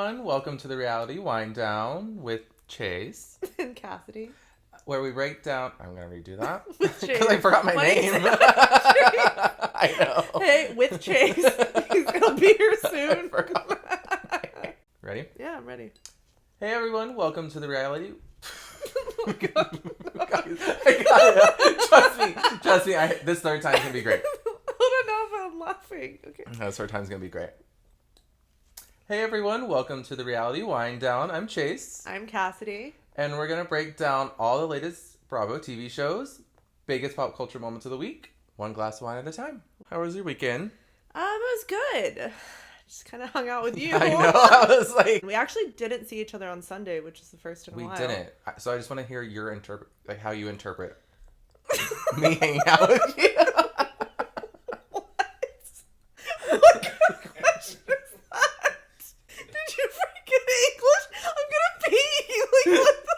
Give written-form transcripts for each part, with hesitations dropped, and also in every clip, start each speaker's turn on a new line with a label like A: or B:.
A: everyone. Welcome to the Reality Wind Down with Chase.
B: And Cassidy.
A: Where we break down... I'm going to redo that.
B: With Chase.
A: Because I forgot my name. I know.
B: Hey, with Chase. He's going to be here soon.
A: I forgot. Ready?
B: Yeah, I'm ready.
A: Hey everyone. Welcome to the Reality...
B: Oh, God.
A: I got it. Trust me. This third time's going to be great.
B: I don't know if I'm laughing. Okay.
A: This third time's going to be great. Hey everyone, welcome to the Reality Wind Down. I'm Chase.
B: I'm Cassidy.
A: And we're going to break down all the latest Bravo TV shows, biggest pop culture moments of the week, one glass of wine at a time. How was your weekend?
B: It was good. Just kind of hung out with you.
A: I know, I was like...
B: We actually didn't see each other on Sunday, which is the first in a while.
A: We didn't. So I just want to hear your how you interpret me hanging out with you.
B: What kind of question is that? Did you forget English? I'm gonna pee. Like, what the...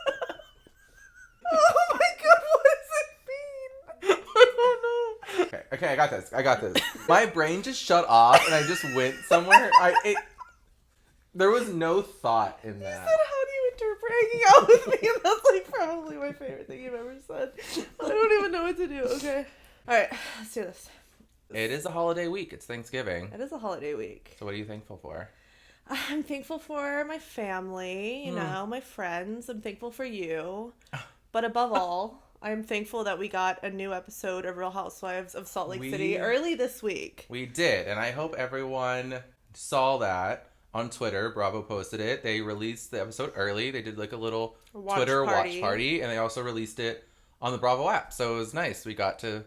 B: Oh my god, what does it mean? I don't know.
A: Okay, I got this. My brain just shut off and I just went somewhere. There was no thought in that.
B: You said, how do you interpret hanging out with me? And that's like probably my favorite thing you've ever said. I don't even know what to do. Okay. Alright, let's do this.
A: It is a holiday week. It's Thanksgiving.
B: It is a holiday week.
A: So what are you thankful for?
B: I'm thankful for my family, you know, my friends. I'm thankful for you. But above all, I'm thankful that we got a new episode of Real Housewives of Salt Lake City early this week.
A: We did, and I hope everyone saw that on Twitter. Bravo posted it. They released the episode early. They did like a little Twitter watch party, and they also released it on the Bravo app. So it was nice. We got to...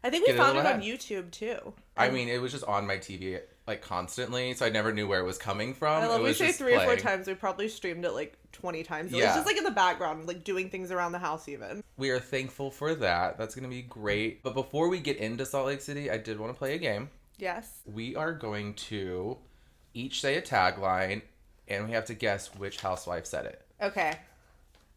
B: I think we found it on YouTube, too.
A: I mean, it was just on my TV, like, constantly, so I never knew where it was coming from.
B: I love we say 3 or 4 times. We probably streamed it, like, 20 times. It was just, like, in the background, like, doing things around the house, even.
A: We are thankful for that. That's going to be great. But before we get into Salt Lake City, I did want to play a game.
B: Yes.
A: We are going to each say a tagline, and we have to guess which housewife said it.
B: Okay.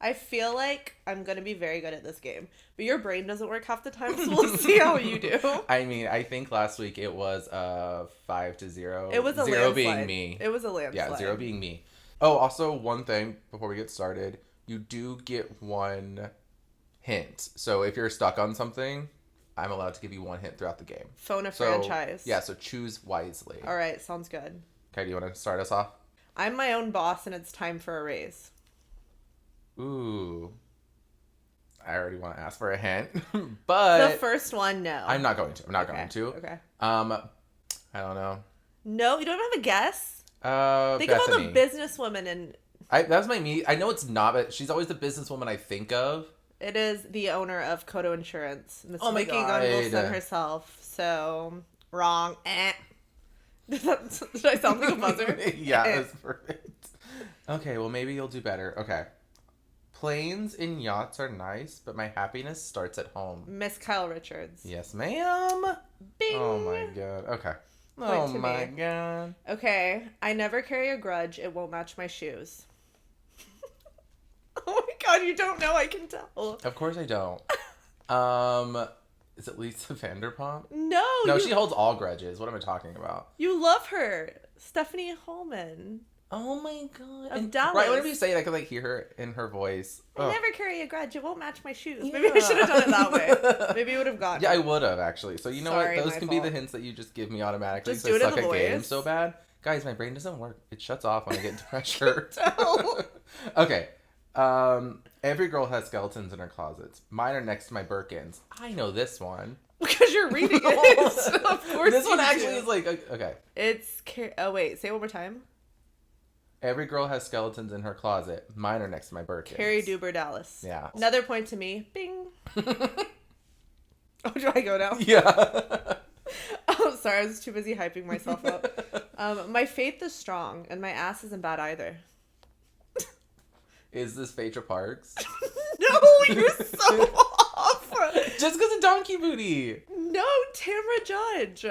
B: I feel like I'm going to be very good at this game. But your brain doesn't work half the time, so we'll see how you do.
A: I mean, I think last week it was 5-0.
B: It was a
A: 0
B: landslide.
A: being me.
B: It was a landslide.
A: Yeah, 0 being me. Oh, also one thing before we get started. You do get one hint. So if you're stuck on something, I'm allowed to give you one hint throughout the game.
B: Phone a franchise.
A: Yeah, so choose wisely.
B: All right, sounds good.
A: Okay, do you want to start us off?
B: I'm my own boss and it's time for a raise.
A: Ooh. I already want to ask for a hint. But
B: the first one, no.
A: I'm not going to. going to.
B: Okay.
A: I don't know.
B: No, you don't have a guess? Think
A: Bethany.
B: of all the businesswomen and...
A: That's my me. I know it's not, but she's always the businesswoman I think of.
B: It is the owner of Koto Insurance, Miss Mickey
A: God.
B: Gunvalson herself. So, wrong. Did I sound like a buzzer?
A: Yeah, that's perfect. Okay, well maybe you'll do better. Okay. Planes and yachts are nice, but my happiness starts at home.
B: Miss Kyle Richards.
A: Yes, ma'am.
B: Bing.
A: Oh my god. Okay.
B: Point to
A: my
B: me.
A: god.
B: Okay. I never carry a grudge. It won't match my shoes. Oh my god, you don't know. I can tell.
A: Of course I don't. Is it Lisa Vanderpump?
B: No,
A: she holds all grudges. What am I talking about?
B: You love her. Stephanie Holman.
A: Oh my god.
B: Of Dallas.
A: Right, whenever you say it, I can like hear her in her voice.
B: I never carry a grudge. It won't match my shoes. Maybe I should have done it that way. Maybe you would have gotten
A: Yeah,
B: it.
A: I would have actually. So you know
B: Sorry,
A: what? Those
B: my
A: can
B: fault.
A: be the hints that you just give me automatically.
B: Just
A: so
B: do it
A: I
B: in
A: suck
B: the
A: at games
B: voice.
A: so bad. Guys, my brain doesn't work. It shuts off when I get into pressure.
B: Tell.
A: Okay. Every girl has skeletons in her closets. Mine are next to my Birkins. I know this one.
B: Because you're reading it. Of course
A: This one
B: you
A: actually
B: do.
A: is like, okay.
B: It's... Oh, wait. Say it one more time.
A: Every girl has skeletons in her closet. Mine are next to my Birkins.
B: Carrie Duber Dallas.
A: Yeah.
B: Another point to me. Bing. Oh, do I go now?
A: Yeah.
B: Oh, sorry. I was too busy hyping myself up. My faith is strong, and my ass isn't bad either.
A: Is this Phaedra Parks?
B: No, you're so off.
A: Just because of Donkey Booty.
B: No, Tamra Judge.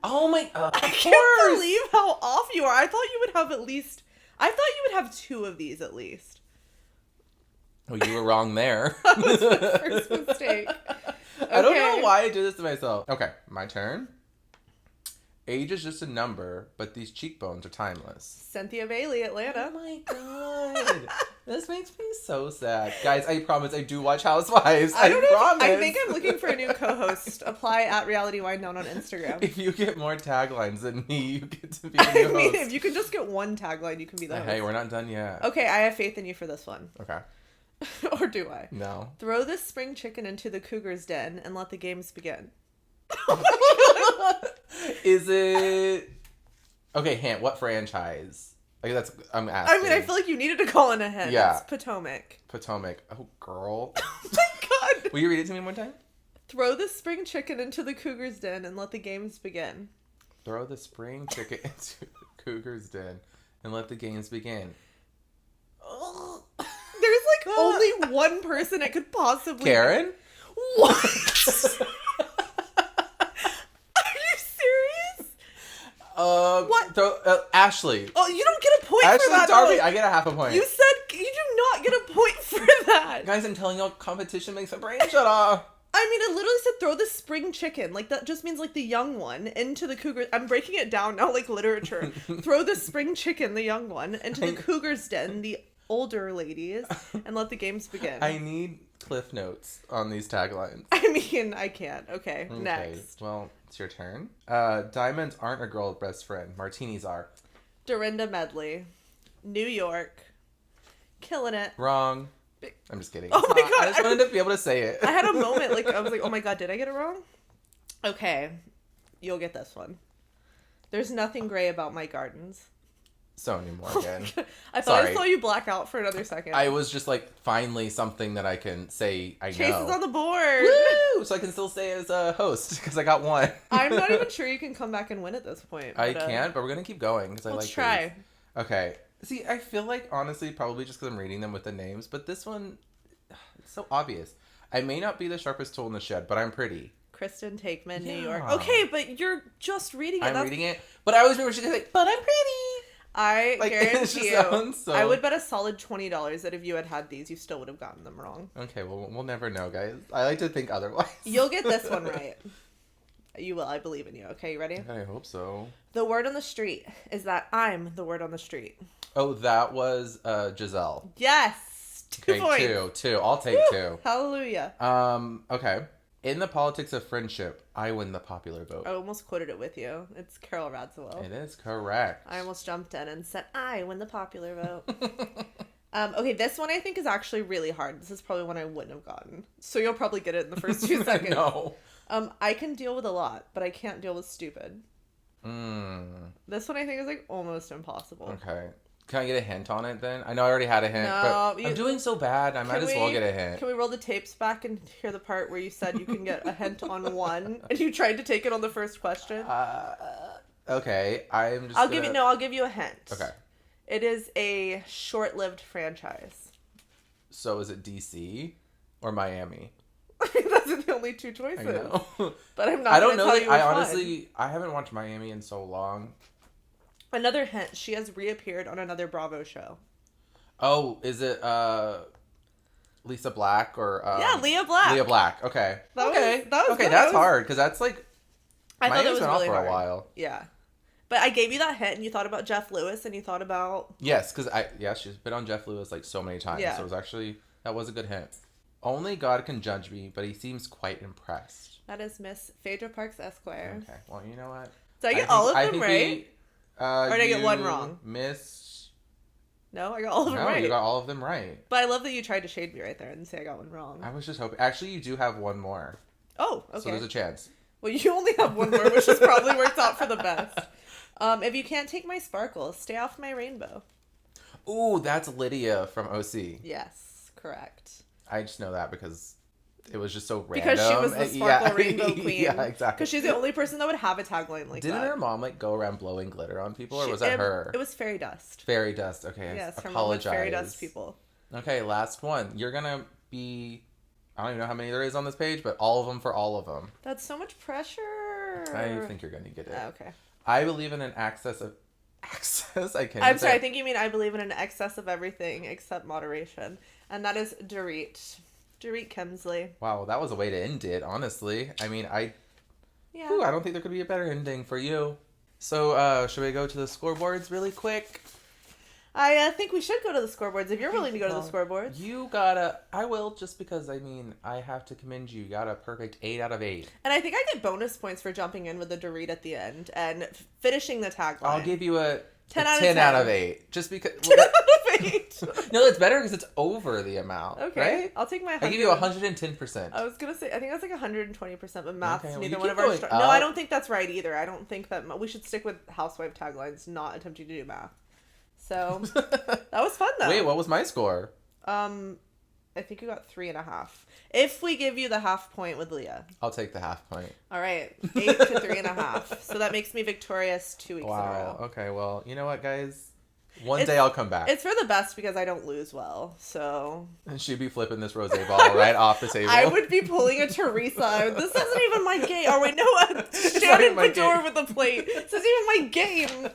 A: Oh my...
B: I can't believe how off you are. I thought you would have at least... I thought you would have 2 of these at least.
A: Oh, you were wrong there.
B: That was my first mistake.
A: I don't know why I do this to myself. Okay, my turn. Age is just a number, but these cheekbones are timeless.
B: Cynthia Bailey, Atlanta.
A: Oh my god. This makes me so sad. Guys, I promise I do watch Housewives. I promise.
B: I think I'm looking for a new co-host. Apply at Reality Wine Down on Instagram.
A: If you get more taglines than me, you get to be the new host.
B: If you can just get one tagline, you can be the host.
A: Hey, we're not done yet.
B: Okay, I have faith in you for this one.
A: Okay.
B: Or do I?
A: No.
B: Throw this spring chicken into the cougar's den and let the games begin.
A: Is it... Okay, hint. What franchise? Like, that's... I'm asking.
B: I mean, I feel like you needed to call in a hint.
A: Yeah.
B: It's Potomac.
A: Potomac. Oh, girl.
B: Oh my god.
A: Will you read it to me one time?
B: Throw the spring chicken into the cougar's den and let the games begin.
A: Throw the spring chicken into the cougar's den and let the games begin.
B: There's like only one person it could possibly
A: Karen?
B: be. What? Are you serious?
A: What? Ashley.
B: Oh, you don't get a point
A: Ashley
B: for that.
A: Darby,
B: though.
A: I get a half a point.
B: You said you do not get a point for that.
A: Guys, I'm telling y'all, competition makes my brain shut off.
B: I mean, it literally said throw the spring chicken. Like, that just means, like, the young one into the cougar. I'm breaking it down now, like literature. Throw the spring chicken, the young one, into the cougar's den, the older ladies, and let the games begin.
A: I need cliff notes on these taglines.
B: I mean, I can't. Okay, next.
A: Well, it's your turn. Diamonds aren't a girl's best friend. Martinis are.
B: Dorinda Medley. New York. Killing it.
A: Wrong. I'm just kidding.
B: Oh my god.
A: I just wanted to be able to say it.
B: I had a moment, like, I was like, oh my god, did I get it wrong? Okay. You'll get this one. There's nothing gray about my gardens.
A: Sonia Morgan.
B: I thought I saw you black out for another second.
A: I was just like, finally something that I can say I
B: Chase
A: know.
B: is on the board.
A: Woo! So I can still say as a host, because I got one.
B: I'm not even sure you can come back and win at this point.
A: I can't, but we're going to keep going, because I like
B: Let's try.
A: These. Okay. See, I feel like, honestly, probably just because I'm reading them with the names, but this one, it's so obvious. I may not be the sharpest tool in the shed, but I'm pretty.
B: Kristen Takeman, New
A: Yeah.
B: York. Okay, but you're just reading it.
A: I'm reading it, but I always remember she's like, but I'm pretty.
B: I
A: Like,
B: guarantee you,
A: sounds so...
B: I would bet a solid $20 that if you had these, you still would have gotten them wrong.
A: Okay, well, we'll never know, guys. I like to think otherwise.
B: You'll get this one right. You will. I believe in you. Okay, you ready?
A: I hope so.
B: The word on the street is that I'm the word on the street.
A: Oh, that was Giselle.
B: Yes! Two points.
A: Two. I'll take
B: Woo!
A: two.
B: Hallelujah.
A: Okay. In the politics of friendship, I win the popular vote.
B: I almost quoted it with you. It's Carol Radziwill.
A: It is correct.
B: I almost jumped in and said, I win the popular vote. Okay, this one I think is actually really hard. This is probably one I wouldn't have gotten. So you'll probably get it in the first 2 seconds.
A: No.
B: I can deal with a lot, but I can't deal with stupid.
A: Mm.
B: This one I think is like almost impossible.
A: Okay. Can I get a hint on it then? I know I already had a hint, but I'm doing so bad, I might as well get a hint.
B: Can we roll the tapes back and hear the part where you said you can get a hint on one, and you tried to take it on the first question?
A: Okay,
B: I'll give you a hint.
A: Okay.
B: It is a short-lived franchise.
A: So is it DC or Miami?
B: Those are the only two choices.
A: I know.
B: But I'm not.
A: I don't know.
B: Tell you
A: I
B: which
A: honestly,
B: one.
A: I haven't watched Miami in so long.
B: Another hint: she has reappeared on another Bravo show.
A: Oh, is it Lisa Black or
B: yeah, Leah Black.
A: Leah Black. Okay.
B: That was
A: okay.
B: good.
A: That's hard because that's like
B: I thought it was
A: been
B: really
A: off for
B: hard.
A: a while.
B: Yeah, but I gave you that hint, and you thought about Jeff Lewis, and you thought about
A: yes, because she's been on Jeff Lewis like so many times.
B: Yeah.
A: So it was actually that was a good hint. Only God can judge me, but he seems quite impressed.
B: that is Miss Phaedra Parks Esquire.
A: Okay. Well, you know what?
B: Did I get all of them right?
A: Or
B: did I get one wrong? No, I got all of them right.
A: No, you got all of them right.
B: But I love that you tried to shade me right there and say I got one wrong.
A: I was just hoping. Actually, you do have one more.
B: Oh, okay.
A: So there's a chance.
B: Well, you only have one more, which has probably worked out for the best. If you can't take my sparkles, stay off my rainbow.
A: Ooh, that's Lydia from OC.
B: Yes, correct.
A: I just know that because it was just so random.
B: Because she was the sparkle rainbow queen.
A: Yeah, exactly.
B: Because she's the only person that would have a tagline like
A: Didn't
B: that.
A: her mom like go around blowing glitter on people, or was that her?
B: It was fairy dust.
A: Fairy dust. Okay,
B: Yes, her
A: apologize.
B: mom was fairy dust people.
A: Okay, last one. You're gonna be. I don't even know how many there is on this page, but all of them for all of them.
B: That's so much pressure.
A: I think you're gonna get it.
B: Okay.
A: I believe in an access. I can't.
B: I'm sorry. I think you mean I believe in an excess of everything except moderation, and that is Dorit. Dorit Kemsley.
A: Wow, that was a way to end it. Honestly, I mean,
B: Yeah.
A: I don't think there could be a better ending for you. So, should we go to the scoreboards really quick?
B: I think we should go to the scoreboards if you're willing to go to the scoreboards.
A: You gotta... I will, just because, I have to commend you. You got a perfect 8 out of 8.
B: And I think I get bonus points for jumping in with the Dorit at the end and finishing the tagline.
A: I'll give you a
B: 10
A: out of 8. Just because...
B: 10 out of 8.
A: No, it's better because it's over the amount.
B: Okay.
A: Right?
B: I'll take my 100.
A: I give you 110%.
B: I was going to say, I think that's like 120%, but math's
A: well,
B: neither
A: you
B: one
A: keep
B: of our...
A: going
B: No,
A: up.
B: I don't think that's right either. I don't think that... We should stick with housewife taglines, not attempting to do math. So, that was fun, though.
A: Wait, what was my score?
B: I think you got 3.5. If we give you the half point with Leah.
A: I'll take the half point.
B: All right. 8 to 3.5. So that makes me victorious 2 weeks in a row.
A: Okay, well, you know what, guys? One day I'll come back.
B: It's for the best because I don't lose well, so...
A: And she'd be flipping this rosé bottle right off the table.
B: I would be pulling a Teresa. This isn't even my game. Oh, wait, no. Shannon Fedor with the plate. This isn't even my game.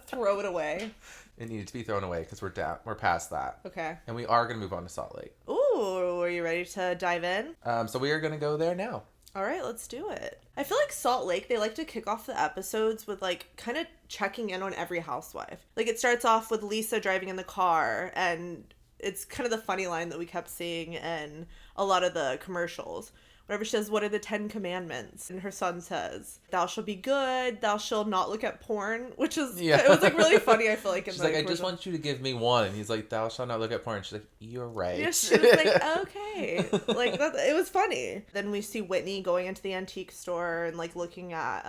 B: Throw it away.
A: It needed to be thrown away because we're past that.
B: Okay.
A: And we are going to move on to Salt Lake.
B: Ooh, are you ready to dive in?
A: So we are going to go there now.
B: All right, let's do it. I feel like Salt Lake, they like to kick off the episodes with, like, kind of checking in on every housewife. Like, it starts off with Lisa driving in the car, and it's kind of the funny line that we kept seeing in a lot of the commercials. Whenever she says, what are the 10 commandments? And her son says, thou shalt be good, thou shalt not look at porn, which is, it was, like, really funny, I feel like.
A: She's like, I just want you to give me one. And he's like, thou shalt not look at porn. She's like, you're right.
B: Yeah, she was like, okay. Like, it was funny. Then we see Whitney going into the antique store and, like, looking at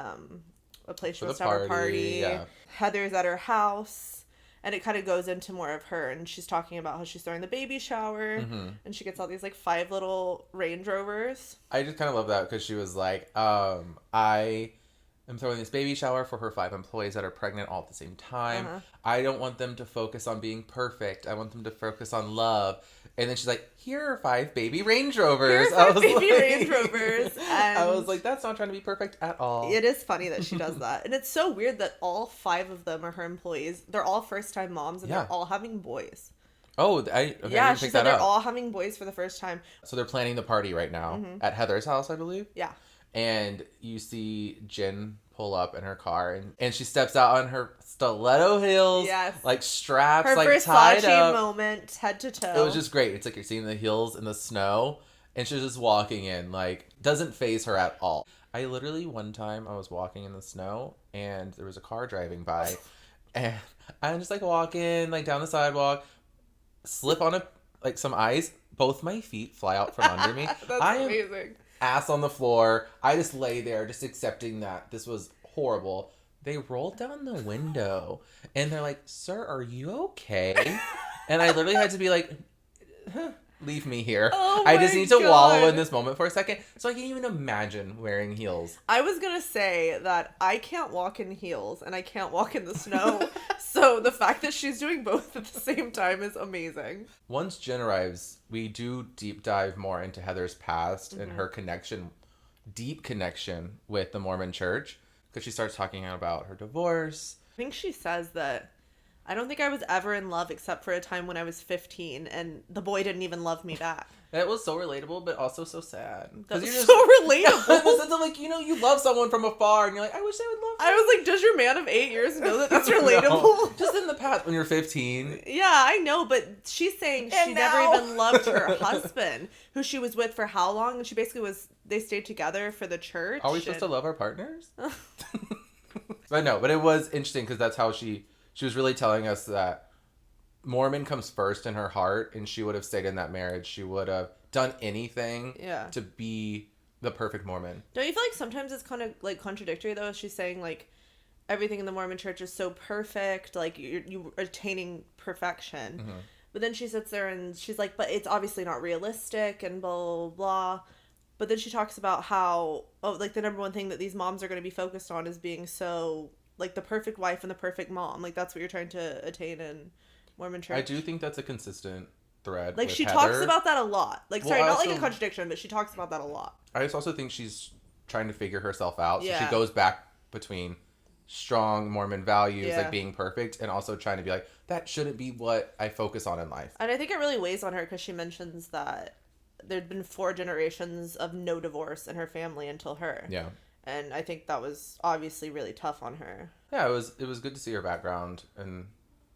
B: a place she wants to have a party.
A: Yeah.
B: Heather's at her house. And it kind of goes into more of her, and she's talking about how she's throwing the baby shower, and she gets all these, like, 5 little Range Rovers.
A: I just kind of love that because she was like, I am throwing this baby shower for her 5 employees that are pregnant all at the same time. I don't want them to focus on being perfect. I want them to focus on love. And then she's like, here are 5 baby Range Rovers.
B: Here are 5 baby Range Rovers. And
A: I was like, that's not trying to be perfect at all.
B: It is funny that she does that. And it's so weird that all 5 of them are her employees. They're all first-time moms, and they're all having boys.
A: Oh, I didn't
B: she
A: pick
B: said
A: that
B: they're
A: up.
B: all having boys for the first time.
A: So they're planning the party right now at Heather's house, I believe.
B: Yeah.
A: And you see Jen pull up in her car, and she steps out on her stiletto heels, like straps,
B: her
A: like tied up.
B: moment, head to toe.
A: It was just great. It's like you're seeing the heels in the snow, and she's just walking in, like, doesn't faze her at all. I literally, one time, I was walking in the snow, and there was a car driving by, and I'm just, like, walking, like, down the sidewalk, slip on some ice, both my feet fly out from under me.
B: That's amazing.
A: Ass on the floor. I just lay there, just accepting that this was horrible. They rolled down the window, and they're like, sir, are you okay? And I literally had to be like, leave me here.
B: Oh
A: I just
B: my
A: need to
B: God.
A: wallow in this moment for a second. So I can't even imagine wearing heels.
B: I was going to say that I can't walk in heels, and I can't walk in the snow. So the fact that she's doing both at the same time is amazing.
A: Once Jen arrives, we do deep dive more into Heather's past and her deep connection with the Mormon church. Because she starts talking about her divorce.
B: I think she says that, I don't think I was ever in love except for a time when I was 15, and the boy didn't even love me back.
A: That was so relatable, but also so sad.
B: That was so relatable.
A: In the sense of, like, you love someone from afar, and you're like, I wish they would love me.
B: I was like, does your man of 8 years know that that's relatable? No.
A: Just in the past, when you're 15.
B: Yeah, I know, but she's saying she never even loved her husband, who she was with for how long? And she basically they stayed together for the church.
A: Are we supposed to love our partners? But no, but it was interesting because that's how she was really telling us that Mormon comes first in her heart, and she would have stayed in that marriage. She would have done anything to be the perfect Mormon.
B: Don't you feel like sometimes it's kind of, like, contradictory, though? She's saying, like, everything in the Mormon church is so perfect, like, you're attaining perfection. Mm-hmm. But then she sits there and she's like, but it's obviously not realistic, and blah, blah, blah. But then she talks about how, like, the number one thing that these moms are going to be focused on is being so, like, the perfect wife and the perfect mom. Like, that's what you're trying to attain in Mormon church.
A: I do think that's a consistent thread.
B: Like,
A: with
B: she
A: Heather.
B: Talks about that a lot. Like, sorry, not
A: also,
B: like a contradiction, but she talks about that a lot.
A: I just also think she's trying to figure herself out. So
B: Yeah.
A: she goes back between strong Mormon values, like being perfect, and also trying to be like, that shouldn't be what I focus on in life.
B: And I think it really weighs on her because she mentions that there'd been 4 generations of no divorce in her family until her.
A: Yeah.
B: And I think that was obviously really tough on her.
A: Yeah, it was good to see her background. And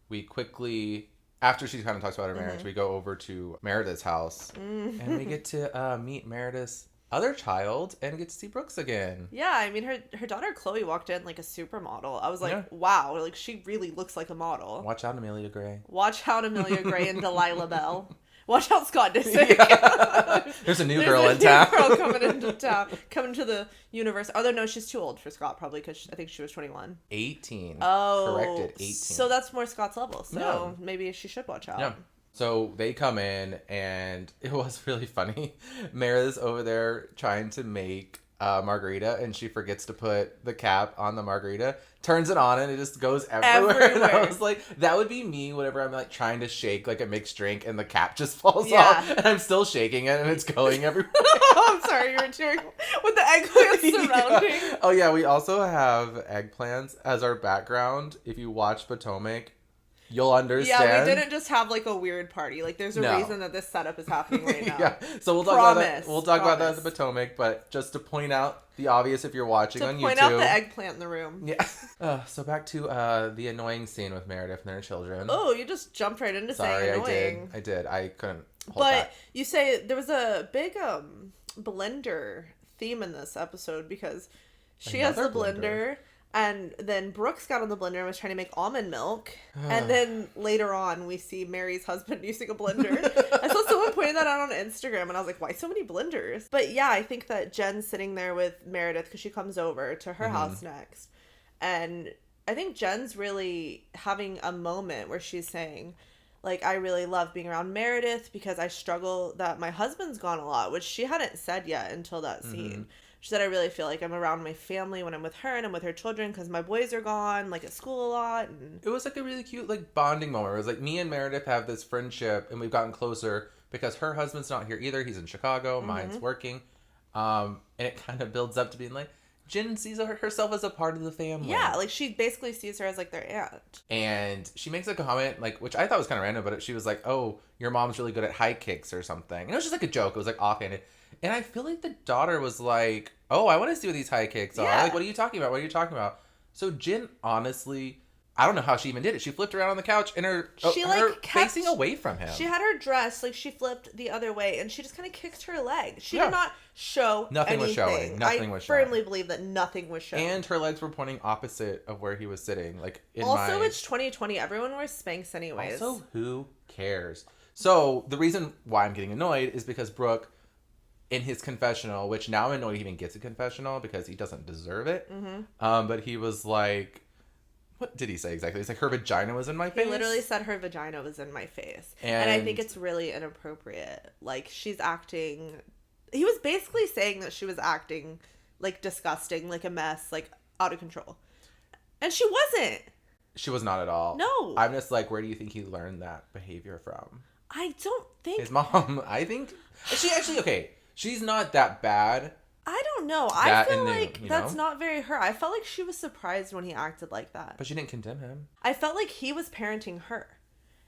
A: we quickly, after she kind of talks about her marriage, we go over to Meredith's house. And we get to meet Meredith's other child and get to see Brooks again.
B: Yeah, I mean, her daughter Chloe walked in like a supermodel. I was like, wow, like she really looks like a model.
A: Watch out, Amelia Gray.
B: Watch out, Amelia Gray and Delilah Bell. Watch out, Scott Disick.
A: Yeah. There's a new girl in town.
B: There's a new girl coming into town. Coming to the universe. Although, no, she's too old for Scott, probably, because I think she was 21.
A: 18.
B: Oh.
A: Corrected, 18.
B: So that's more Scott's level. So maybe she should watch out.
A: Yeah. So they come in, and it was really funny. Meredith's over there trying to make margarita, and she forgets to put the cap on the margarita. Turns it on, and it just goes everywhere. And I was like, that would be me whenever I'm like trying to shake like a mixed drink, and the cap just falls off, and I'm still shaking it, and it's going everywhere.
B: I'm sorry, you were cheering with the eggplants surrounding.
A: Yeah. Oh yeah, we also have eggplants as our background. If you watch Potomac, you'll understand.
B: Yeah, we didn't just have like a weird party. Like, there's a reason that this setup is happening right now.
A: Yeah, so we'll talk about that. We'll talk about that at the Potomac, but just to point out the obvious if you're watching on YouTube. To point out
B: the eggplant in the room.
A: Yeah. So back to the annoying scene with Meredith and their children.
B: Oh, you just jumped right into saying annoying.
A: I did. I couldn't hold back.
B: But you say there was a big blender theme in this episode because she has the blender. And then Brooks got on the blender and was trying to make almond milk. And then later on, we see Mary's husband using a blender. I saw someone pointing that out on Instagram, and I was like, why so many blenders? But yeah, I think that Jen's sitting there with Meredith because she comes over to her house next. And I think Jen's really having a moment where she's saying, like, I really love being around Meredith because I struggle that my husband's gone a lot, which she hadn't said yet until that scene. She said, I really feel like I'm around my family when I'm with her and I'm with her children because my boys are gone, like, at school a lot. And
A: it was, like, a really cute, like, bonding moment. It was, like, me and Meredith have this friendship, and we've gotten closer because her husband's not here either. He's in Chicago. Mine's working. And it kind of builds up to being, like, Jen sees herself as a part of the family.
B: Yeah, like, she basically sees her as, like, their aunt.
A: And she makes a comment, like, which I thought was kind of random, but she was like, oh, your mom's really good at high kicks or something. And it was just, like, a joke. It was, like, offhanded. And I feel like the daughter was like, oh, I want to see what these high kicks are. Like, what are you talking about? What are you talking about? So Jen, honestly, I don't know how she even did it. She flipped around on the couch and her facing away from him.
B: She had her dress, like, she flipped the other way, and she just kind of kicked her leg. She did not show
A: Nothing
B: anything.
A: was showing. Nothing was showing.
B: I firmly believe that nothing was showing.
A: And her legs were pointing opposite of where he was sitting. Like,
B: it's 2020. Everyone wears Spanx anyways.
A: Also, who cares? So the reason why I'm getting annoyed is because Brooke, in his confessional, which now I'm annoyed he even gets a confessional because he doesn't deserve it. But he was like, what did he say exactly? He's like, her vagina was in my face?
B: He literally said her vagina was in my face. And I think it's really inappropriate. Like, she's acting... He was basically saying that she was acting, like, disgusting, like a mess, like, out of control. And she wasn't.
A: She was not at all.
B: No.
A: I'm just like, where do you think he learned that behavior from?
B: I don't think...
A: His mom, I think... She actually, okay... She's not that bad.
B: I don't know. I feel like that's not very her. I felt like she was surprised when he acted like that.
A: But she didn't condemn him.
B: I felt like he was parenting her.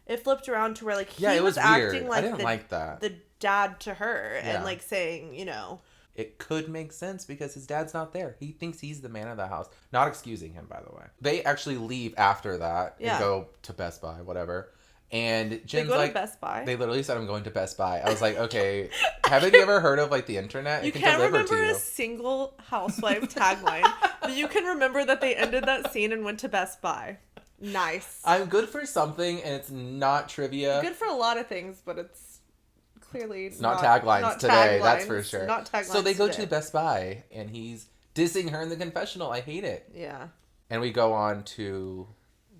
B: It flipped around to where, like, he
A: it
B: was acting like
A: I didn't like that.
B: The dad to her and, like, saying, you know.
A: It could make sense because his dad's not there. He thinks he's the man of the house. Not excusing him, by the way. They actually leave after that and go to Best Buy, whatever. And Jen's
B: like, to Best Buy.
A: They literally said, I'm going to Best Buy. I was like, okay, haven't you ever heard of, like, the internet?
B: You can't remember a single housewife tagline, but you can remember that they ended that scene and went to Best Buy. Nice.
A: I'm good for something, and it's not trivia.
B: Good for a lot of things, but it's clearly
A: it's not taglines today, that's for sure. Not taglines. So they go to Best Buy, and he's dissing her in the confessional. I hate it.
B: Yeah.
A: And we go on to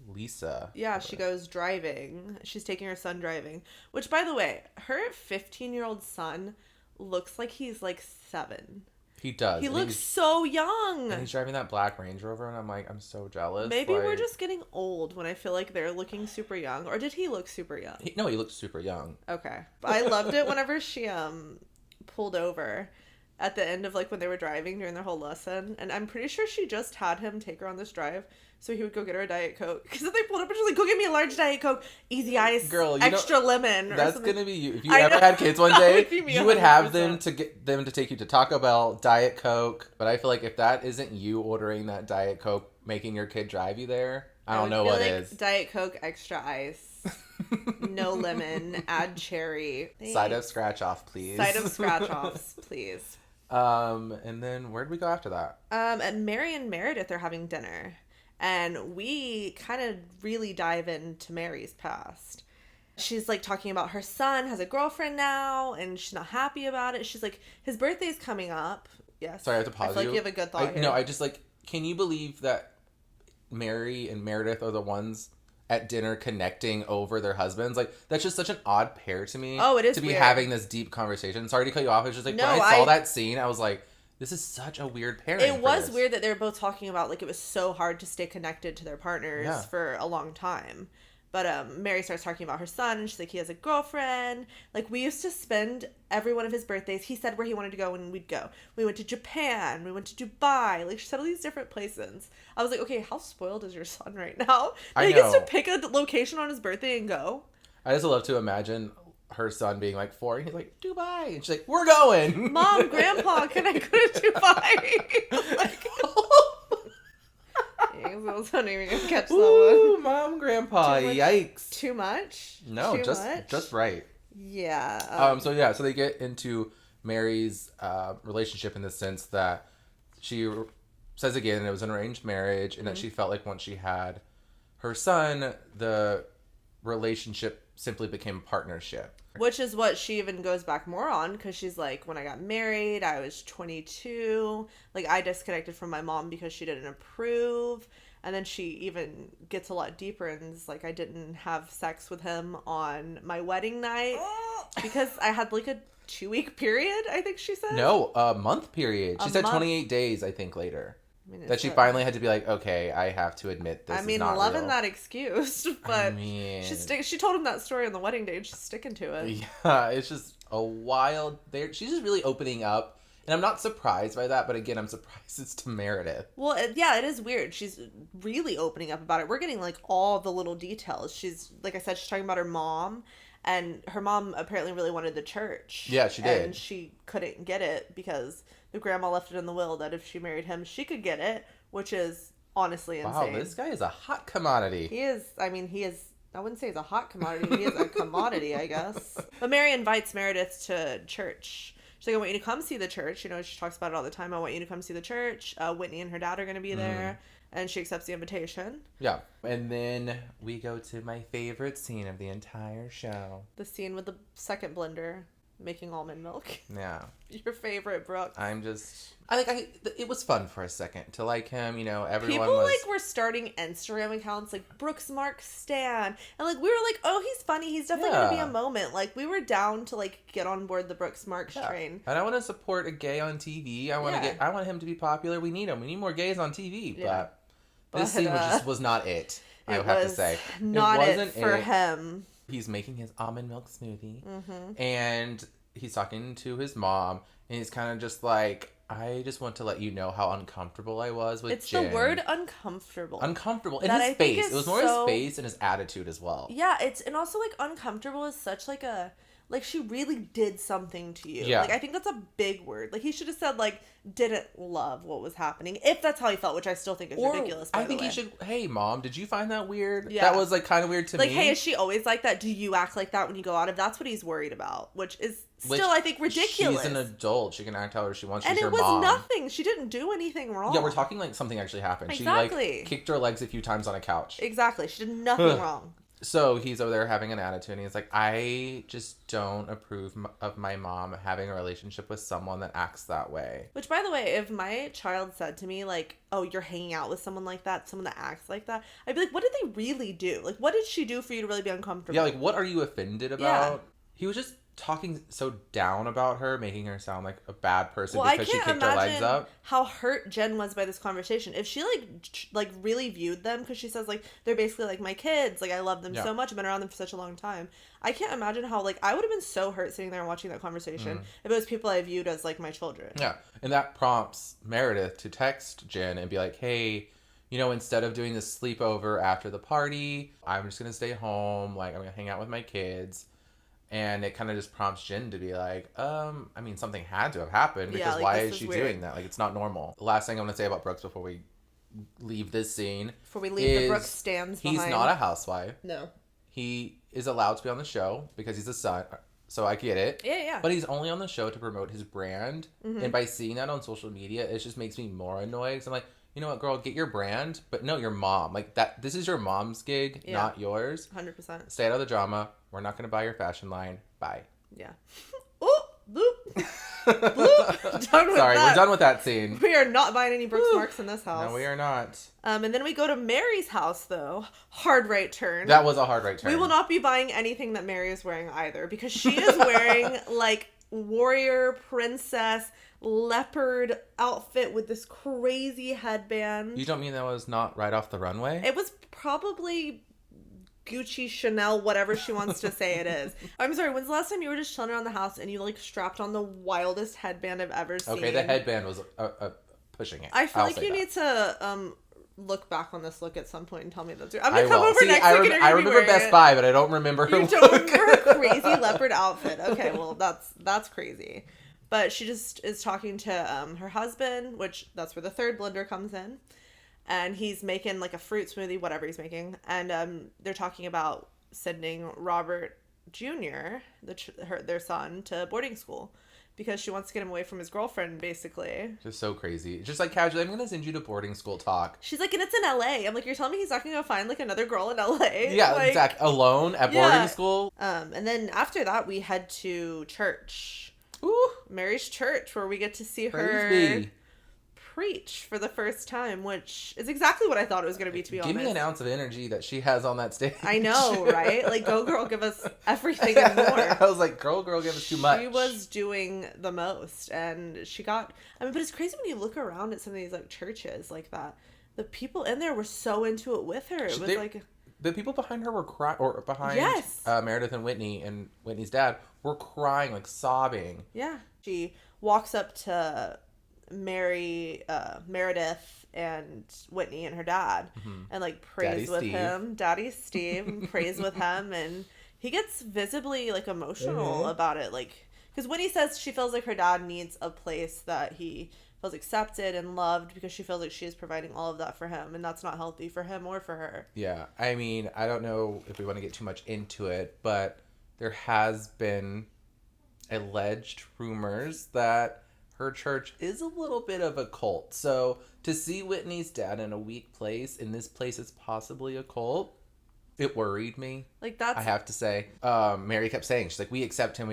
A: Lisa.
B: Yeah, she goes driving. She's taking her son driving. Which, by the way, her 15-year-old son looks like he's, like, 7.
A: He does.
B: He looks so young.
A: And he's driving that black Range Rover, and I'm like, I'm so jealous.
B: Maybe we're just getting old when I feel like they're looking super young. Or did he look super young?
A: No, he looked super young.
B: Okay. But I loved it whenever she pulled over. at the end of, like, when they were driving during their whole lesson. And I'm pretty sure she just had him take her on this drive so he would go get her a Diet Coke. Because then they pulled up and she's like, go get me a large Diet Coke, easy ice, girl, extra lemon. Or
A: that's
B: something.
A: Gonna be you. If you ever had kids one day, you would
B: 100%.
A: have them to get them to take you to Taco Bell, Diet Coke. But I feel like if that isn't you ordering that Diet Coke, making your kid drive you there, I don't know what is.
B: Diet Coke, extra ice. No lemon, add cherry. Thanks.
A: Side of scratch off, please.
B: Side of scratch offs, please.
A: And then where'd we go after that?
B: And Mary and Meredith are having dinner. And we kind of really dive into Mary's past. She's like talking about her son has a girlfriend now and she's not happy about it. She's like, his birthday's coming up. Yes.
A: Sorry, I have to pause
B: I feel like you have a good thought here.
A: No, I just like, can you believe that Mary and Meredith are the ones at dinner connecting over their husbands? Like, that's just such an odd pair to me.
B: Oh, it is
A: to be
B: weird.
A: having this deep conversation. Sorry to cut you off. It's just like,
B: no,
A: when I saw that scene, I was like, this is such a weird pairing.
B: It was weird that they were both talking about, like, it was so hard to stay connected to their partners for a long time. But Mary starts talking about her son, and she's like, he has a girlfriend. Like, we used to spend every one of his birthdays, he said where he wanted to go, and we'd go. We went to Japan. We went to Dubai. Like, she said all these different places. I was like, okay, how spoiled is your son right now? That he gets to pick a location on his birthday and go?
A: I just love to imagine her son being like 4, and he's like, Dubai. And she's like, we're going.
B: Mom, Grandpa, can I go to Dubai? Like, I don't even gonna catch that one.
A: Mom, Grandpa, yikes.
B: Too much?
A: No,
B: Too
A: just
B: much?
A: just right.
B: Yeah.
A: So they get into Mary's relationship in the sense that she says again it was an arranged marriage, and that she felt like once she had her son, the relationship simply became a partnership.
B: Which is what she even goes back more on, because she's like, when I got married, I was 22. Like, I disconnected from my mom because she didn't approve. And then she even gets a lot deeper and is like, I didn't have sex with him on my wedding night because I had like a 2-week period, I think she said.
A: No, a month period. She said
B: month.
A: 28 days, I think, later.
B: I mean,
A: that she finally had to be like, okay, I have to admit this is not real.
B: loving that excuse, but
A: I
B: she told him that story on the wedding day and she's sticking to it.
A: Yeah, it's just a wild... She's just really opening up, and I'm not surprised by that, but again, I'm surprised it's to Meredith.
B: Well, it is weird. She's really opening up about it. We're getting, like, all the little details. She's, like I said, she's talking about her mom, and her mom apparently really wanted the church.
A: Yeah, she did.
B: And she couldn't get it because the grandma left it in the will that if she married him, she could get it, which is honestly insane.
A: Wow, this guy is a hot commodity.
B: He is, I wouldn't say he's a hot commodity. He is a commodity, I guess. But Mary invites Meredith to church. She's like, I want you to come see the church. You know, she talks about it all the time. I want you to come see the church. Whitney and her dad are going to be there. And she accepts the invitation.
A: Yeah. And then we go to my favorite scene of the entire show.
B: The scene with the second blender making almond milk.
A: Yeah.
B: Your favorite, Brooke.
A: It was fun for a second to like him, you know, everyone
B: People,
A: was...
B: were starting Instagram accounts, like, Brooks Mark Stan. And, we were like, oh, he's funny. He's definitely going to be a moment. Like, we were down to, get on board the Brooks Marks train.
A: And I want to support a gay on TV. I want him to be popular. We need him. We need more gays on TV. Yeah. But this scene was not it, I have to say.
B: Not it for him.
A: He's making his almond milk smoothie. Mm-hmm. And he's talking to his mom. And he's kind of just like, I just want to let you know how uncomfortable I was with Jen.
B: It's the word uncomfortable.
A: Uncomfortable. And his face. It was more his face and his attitude as well.
B: Yeah, and also, uncomfortable is such, a... she really did something to you.
A: Yeah.
B: I think that's a big word. He should have said, didn't love what was happening. If that's how he felt, which I still think is ridiculous, by the way.
A: He should, hey, Mom, did you find that weird?
B: Yeah.
A: That was, kind of weird to me.
B: Hey, is she always like that? Do you act like that when you go out? If that's what he's worried about, which is still, I think, ridiculous.
A: She's an adult. She can act however she wants.
B: She's your mom. And it was nothing. She didn't do anything wrong.
A: Yeah, we're talking something actually happened.
B: Exactly.
A: She, kicked her legs a few times on a couch.
B: Exactly. She did nothing wrong.
A: So he's over there having an attitude, and he's like, I just don't approve of my mom having a relationship with someone that acts that way.
B: Which, by the way, if my child said to me, oh, you're hanging out with someone like that, someone that acts like that, I'd be like, what did they really do? What did she do for you to really be uncomfortable?
A: Yeah, what are you offended about? He was just talking so down about her, making her sound like a bad person because she kicked her legs up.
B: How hurt Jen was by this conversation. If she like really viewed them, because she says like they're basically like my kids, like I love them so much, I've been around them for such a long time. I can't imagine how like I would have been so hurt sitting there and watching that conversation if it was people I viewed as like my children. Yeah,
A: and that prompts Meredith to text Jen and be like, hey, you know, instead of doing this sleepover after the party, I'm just gonna stay home. Like I'm gonna hang out with my kids. And it kind of just prompts Jen to be like, I mean, something had to have happened because like, why is she doing that? Like, it's not normal. The last thing I'm going to say about Brooks before we leave this scene.
B: Before we leave the Brooks stands behind.
A: He's not a housewife.
B: No.
A: He is allowed to be on the show because he's a son. So I get it.
B: Yeah.
A: But he's only on the show to promote his brand. Mm-hmm. And by seeing that on social media, it just makes me more annoyed. So I'm like, you know what, girl, get your brand, but no, your mom. Like that. This is your mom's gig, not yours.
B: 100%.
A: Stay out of the drama. We're not going to buy your fashion line. Bye.
B: Yeah. Oh, bloop. Bloop. Sorry,
A: we're done with that scene.
B: We are not buying any Brooks Marks in this house.
A: No, we are not.
B: And then we go to Mary's house, though. Hard right turn.
A: That was a hard right turn.
B: We will not be buying anything that Mary is wearing either, because she is wearing like warrior princess leopard outfit with this crazy headband.
A: You don't mean that was not right off the runway?
B: It was probably Gucci, Chanel, whatever she wants to say it is. I'm sorry, when's the last time you were just chilling around the house and you like strapped on the wildest headband I've ever seen?
A: Okay, the headband was pushing it.
B: I feel like you need to look back on this look at some point and tell me that's I'm gonna come over next week and
A: I remember Best Buy, but I don't remember her look. You don't remember
B: her crazy leopard outfit. Okay, well that's crazy. But she just is talking to her husband, which that's where the third blender comes in. And he's making like a fruit smoothie, whatever he's making. And they're talking about sending Robert Jr., their son, to boarding school. Because she wants to get him away from his girlfriend, basically.
A: Just so crazy. Just like casually, I'm going to send you to boarding school talk.
B: She's like, and it's in LA. I'm like, you're telling me he's not going to go find like another girl in LA?
A: Yeah,
B: like,
A: exactly. Alone at boarding school.
B: And then after that, we head to church.
A: Ooh.
B: Mary's church, where we get to see her preach for the first time, which is exactly what I thought it was going to be, to be honest.
A: Give me an ounce of energy that she has on that stage.
B: I know, right? Like, go girl, give us everything and more.
A: I was like, girl, give us too much.
B: She was doing the most, and she got, I mean, but it's crazy when you look around at some of these, like, churches like that. The people in there were so into it with her. It was like...
A: The people behind her were crying, or behind Meredith and Whitney and Whitney's dad were crying, like, sobbing.
B: Yeah. She walks up to Meredith and Whitney and her dad and like prays with him. Daddy Steve prays with him, and he gets visibly like emotional about it, like because Whitney says she feels like her dad needs a place that he feels accepted and loved, because she feels like she is providing all of that for him, and that's not healthy for him or for her.
A: Yeah, I mean, I don't know if we want to get too much into it, but there has been alleged rumors that her church is a little bit of a cult. So to see Whitney's dad in a weak place, and this place is possibly a cult, it worried me.
B: Like, that's...
A: I have to say. Mary kept saying, she's like, we accept him.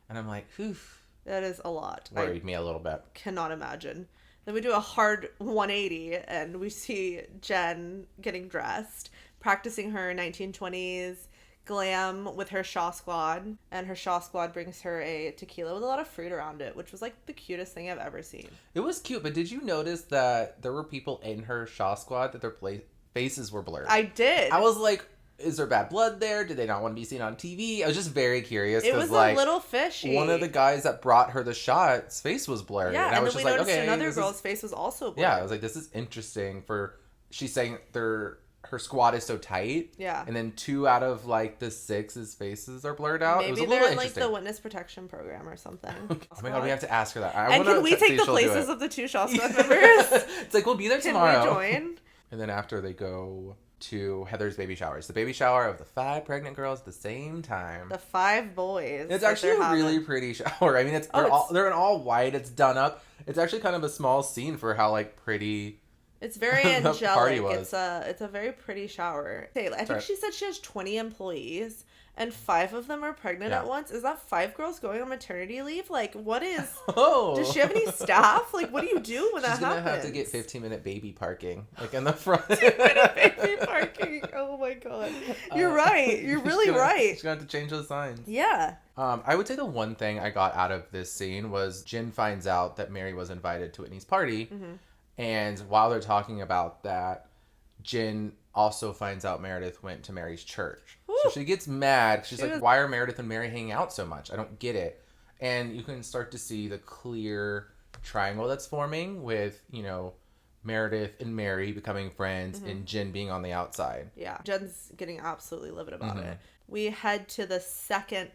A: And I'm like, oof.
B: That is a lot.
A: Worried me a little bit.
B: Cannot imagine. Then we do a hard 180, and we see Jen getting dressed, practicing her 1920s glam with her Shaw Squad, and her Shaw Squad brings her a tequila with a lot of fruit around it, which was like the cutest thing I've ever seen.
A: It was cute, but did you notice that there were people in her Shaw Squad that their faces were blurred?
B: I did.
A: I was like, is there bad blood there? Did they not want to be seen on TV? I was just very curious.
B: It was like, a little fishy.
A: One of the guys that brought her the shot's face was blurred.
B: Yeah,
A: and I was
B: then
A: just
B: we noticed
A: okay,
B: another girl's face was also blurred.
A: Yeah, I was like, this is interesting. She's saying her squad is so tight.
B: Yeah.
A: And then 2 out of like the 6's faces are blurred out.
B: Maybe
A: it was a
B: they're
A: little
B: in like
A: interesting.
B: the witness protection program or something.
A: Oh my god, we have to ask her that.
B: And can we take the places of the 2 Shaw Squad members?
A: It's like, we'll be there tomorrow.
B: Can we join?
A: And then after they go to Heather's baby shower. It's the baby shower of the 5 pregnant girls at the same time.
B: The 5 boys.
A: It's actually a really pretty shower. I mean, they're in all white. It's done up. It's actually kind of a small scene for how like pretty.
B: It's very angelic. It's a very pretty shower. I think she said she has 20 employees, and 5 of them are pregnant at once. Is that 5 girls going on maternity leave? Like, what is...
A: Oh.
B: Does she have any staff? Like, what do you do when that happens?
A: She's going to have to get 15-minute baby parking, like, in the front.
B: 15-minute baby parking. Oh, my God. You're right. You're really right.
A: She's going to have to change those signs.
B: Yeah.
A: I would say the one thing I got out of this scene was Jen finds out that Mary was invited to Whitney's party. Mm-hmm. And while they're talking about that, Jen also finds out Meredith went to Mary's church. Woo. So she gets mad. She's like, why are Meredith and Mary hanging out so much? I don't get it. And you can start to see the clear triangle that's forming with, you know, Meredith and Mary becoming friends mm-hmm. and Jen being on the outside.
B: Yeah. Jen's getting absolutely livid about mm-hmm. it. We head to the second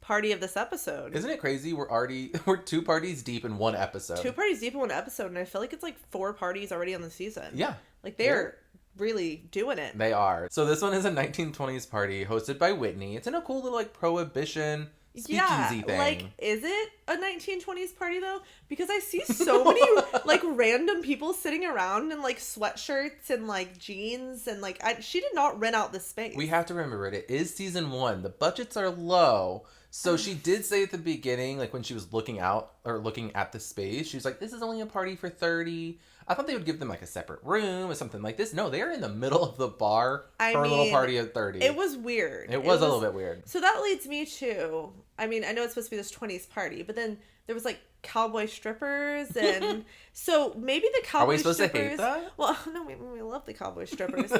B: party of this episode.
A: Isn't it crazy? We're 2 parties deep in one episode.
B: 2 parties deep in one episode, and I feel like it's like 4 parties already on the season.
A: Yeah.
B: Like they're really doing it.
A: They are. So this one is a 1920s party hosted by Whitney. It's in a cool little like prohibition speakeasy thing.
B: Like, is it a 1920s party though? Because I see so many like random people sitting around in like sweatshirts and like jeans and like she did not rent out the space.
A: We have to remember it is season 1. The budgets are low. So she did say at the beginning, like when she was looking out or looking at the space, she was like, this is only a party for 30. I thought they would give them like a separate room or something like this. No, they are in the middle of the bar for a little party of 30.
B: It was weird.
A: It was a little bit weird.
B: So that leads me to, I mean, I know it's supposed to be this 20s party, but then there was like cowboy strippers and so maybe the cowboy strippers. Are we supposed to hate that? Well, no, we love the cowboy strippers.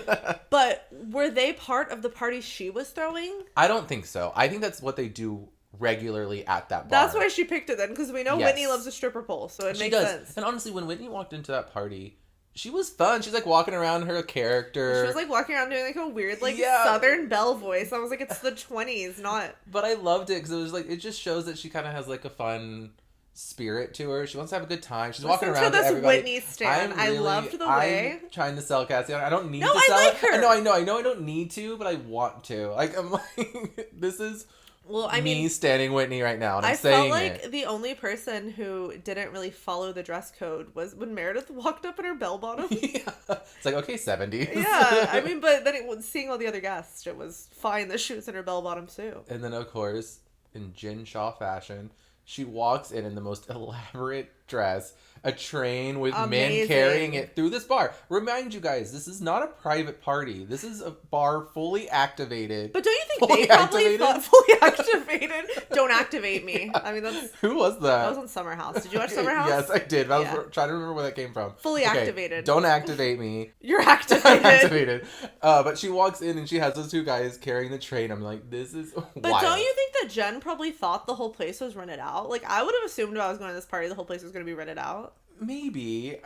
B: But were they part of the party she was throwing?
A: I don't think so. I think that's what they do regularly at that bar.
B: That's why she picked it then, because we know Whitney loves a stripper pole, so it makes sense.
A: And honestly, when Whitney walked into that party, she was fun. She's like walking around her character.
B: She was like walking around doing like a weird like Southern belle voice. I was like, it's the 20s, not.
A: But I loved it because it was like, it just shows that she kind of has like a fun spirit to her. She wants to have a good time. She's walking around to everybody.
B: Whitney stan. I loved the way.
A: I'm trying to sell Cassidy. I don't need to sell
B: like her.
A: No, I know. I don't need to, but I want to. Like, I'm like, this is. Well, I mean, me standing Whitney right now, and I'm saying
B: I felt like the only person who didn't really follow the dress code was when Meredith walked up in her bell bottom.
A: Yeah. It's like, okay, 70s.
B: Yeah, I mean, but then seeing all the other guests, it was fine that she was in her bell bottom too.
A: And then, of course, in Jen Shaw fashion, she walks in the most elaborate dress, a train with men carrying it through this bar. Remind you guys, this is not a private party. This is a bar fully activated.
B: But don't you think they probably thought fully activated? Don't activate me. Yeah. I mean, that's...
A: Who was that?
B: That was on Summer House. Did you watch Summer House?
A: Yes, I did. I was trying to remember where that came from.
B: Fully activated.
A: Don't activate me.
B: You're activated.
A: Activated. But she walks in and she has those 2 guys carrying the train. I'm like, this is wild.
B: But don't you think that Jen probably thought the whole place was rented out? Like, I would have assumed if I was going to this party, the whole place was going to be rented out.
A: Maybe.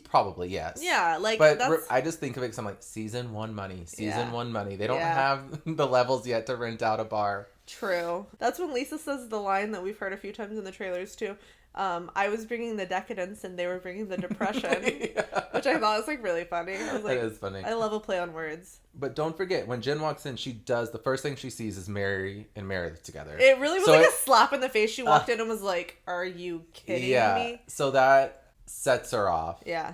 A: Probably, yes.
B: Yeah, like,
A: but I just think of it because I'm like, season 1 money. Season 1 money. They don't have the levels yet to rent out a bar.
B: True. That's when Lisa says the line that we've heard a few times in the trailers, too. I was bringing the decadence and they were bringing the depression, which I thought was like really funny. I was like,
A: it is funny.
B: I love a play on words.
A: But don't forget, when Jen walks in, the first thing she sees is Mary and Meredith together.
B: It really was a slap in the face. She walked in and was like, are you kidding me?
A: So that sets her off.
B: Yeah.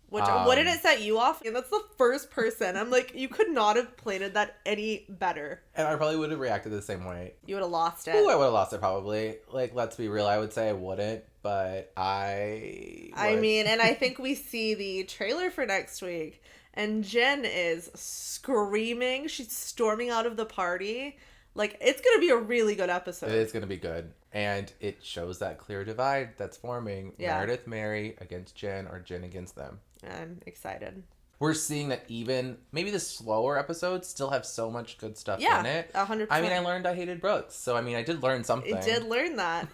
B: What did it set you off? And that's the first person. I'm like, you could not have planted that any better.
A: And I probably would have reacted the same way.
B: You would have lost it.
A: Ooh, I would have lost it probably. Like, let's be real. I would say I wouldn't, but I
B: mean, and I think we see the trailer for next week. And Jen is screaming. She's storming out of the party. Like, it's going to be a really good episode.
A: It is going to be good. And it shows that clear divide that's forming. Yeah. Meredith, Mary against Jen, or Jen against them.
B: I'm excited.
A: We're seeing that even maybe the slower episodes still have so much good stuff in it.
B: 100%.
A: I mean, I learned I hated Brooks. So, I mean, I did learn something.
B: We did learn that.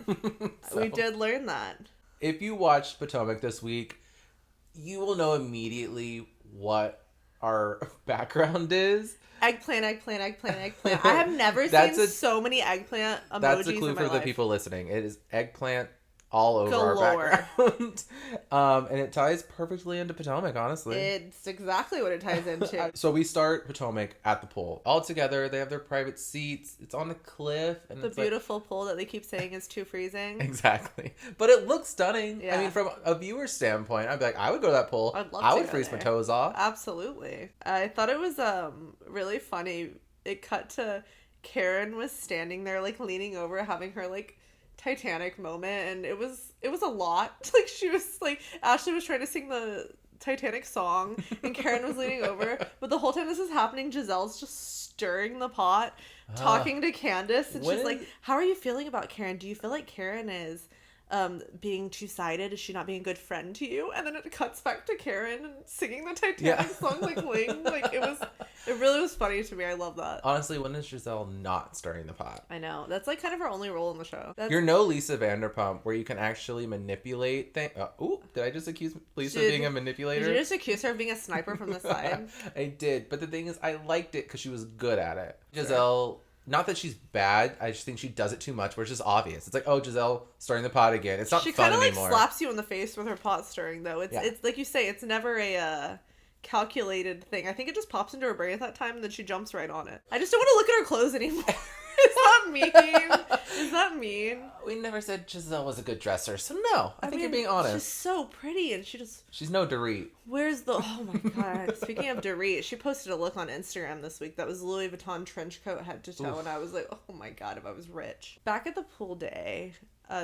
B: We did learn that.
A: If you watched Potomac this week, you will know immediately what our background is.
B: Eggplant. I have never seen so many eggplant emojis in my life.
A: That's a clue for the people listening. It is eggplant all over our background. And it ties perfectly into Potomac, honestly.
B: It's exactly what it ties into.
A: So we start Potomac at the pool. All together, they have their private seats. It's on the cliff. And
B: the beautiful pool that they keep saying is too freezing.
A: Exactly. But it looks stunning. Yeah. I mean, from a viewer standpoint, I'd be like, I would go to that pool. I would freeze my toes off.
B: Absolutely. I thought it was really funny. It cut to Karen was standing there, like, leaning over, having her, like, Titanic moment, and it was a lot. Like, she was, like, Ashley was trying to sing the Titanic song, and Karen was leaning over, but the whole time this is happening, Giselle's just stirring the pot, talking to Candace, and she's like, how are you feeling about Karen? Do you feel like Karen is being two-sided? Is she not being a good friend to you? And then it cuts back to Karen and singing the Titanic song, like, Ling. Like, it really was funny to me. I love that.
A: Honestly, when is Giselle not stirring the pot?
B: I know. That's, like, kind of her only role in the show.
A: You're no Lisa Vanderpump, where you can actually manipulate things. Did I just accuse Lisa of being a manipulator?
B: Did you just accuse her of being a sniper from the side?
A: I did, but the thing is, I liked it because she was good at it. Giselle... Not that she's bad, I just think she does it too much, where it's just obvious. It's like, oh, Giselle stirring the pot again. It's not fun anymore. She kind of, like, slaps
B: you in the face with her pot stirring, though. It's like you say, it's never a calculated thing. I think it just pops into her brain at that time, and then she jumps right on it. I just don't want to look at her clothes anymore. Is that mean? Is that mean?
A: We never said Giselle was a good dresser, so no. I think you're being honest.
B: She's so pretty, and she's no
A: Dorit.
B: Where's the... Oh my god. Speaking of Dorit, she posted a look on Instagram this week that was Louis Vuitton trench coat head to toe, and I was like, oh my god, if I was rich. Back at the pool day,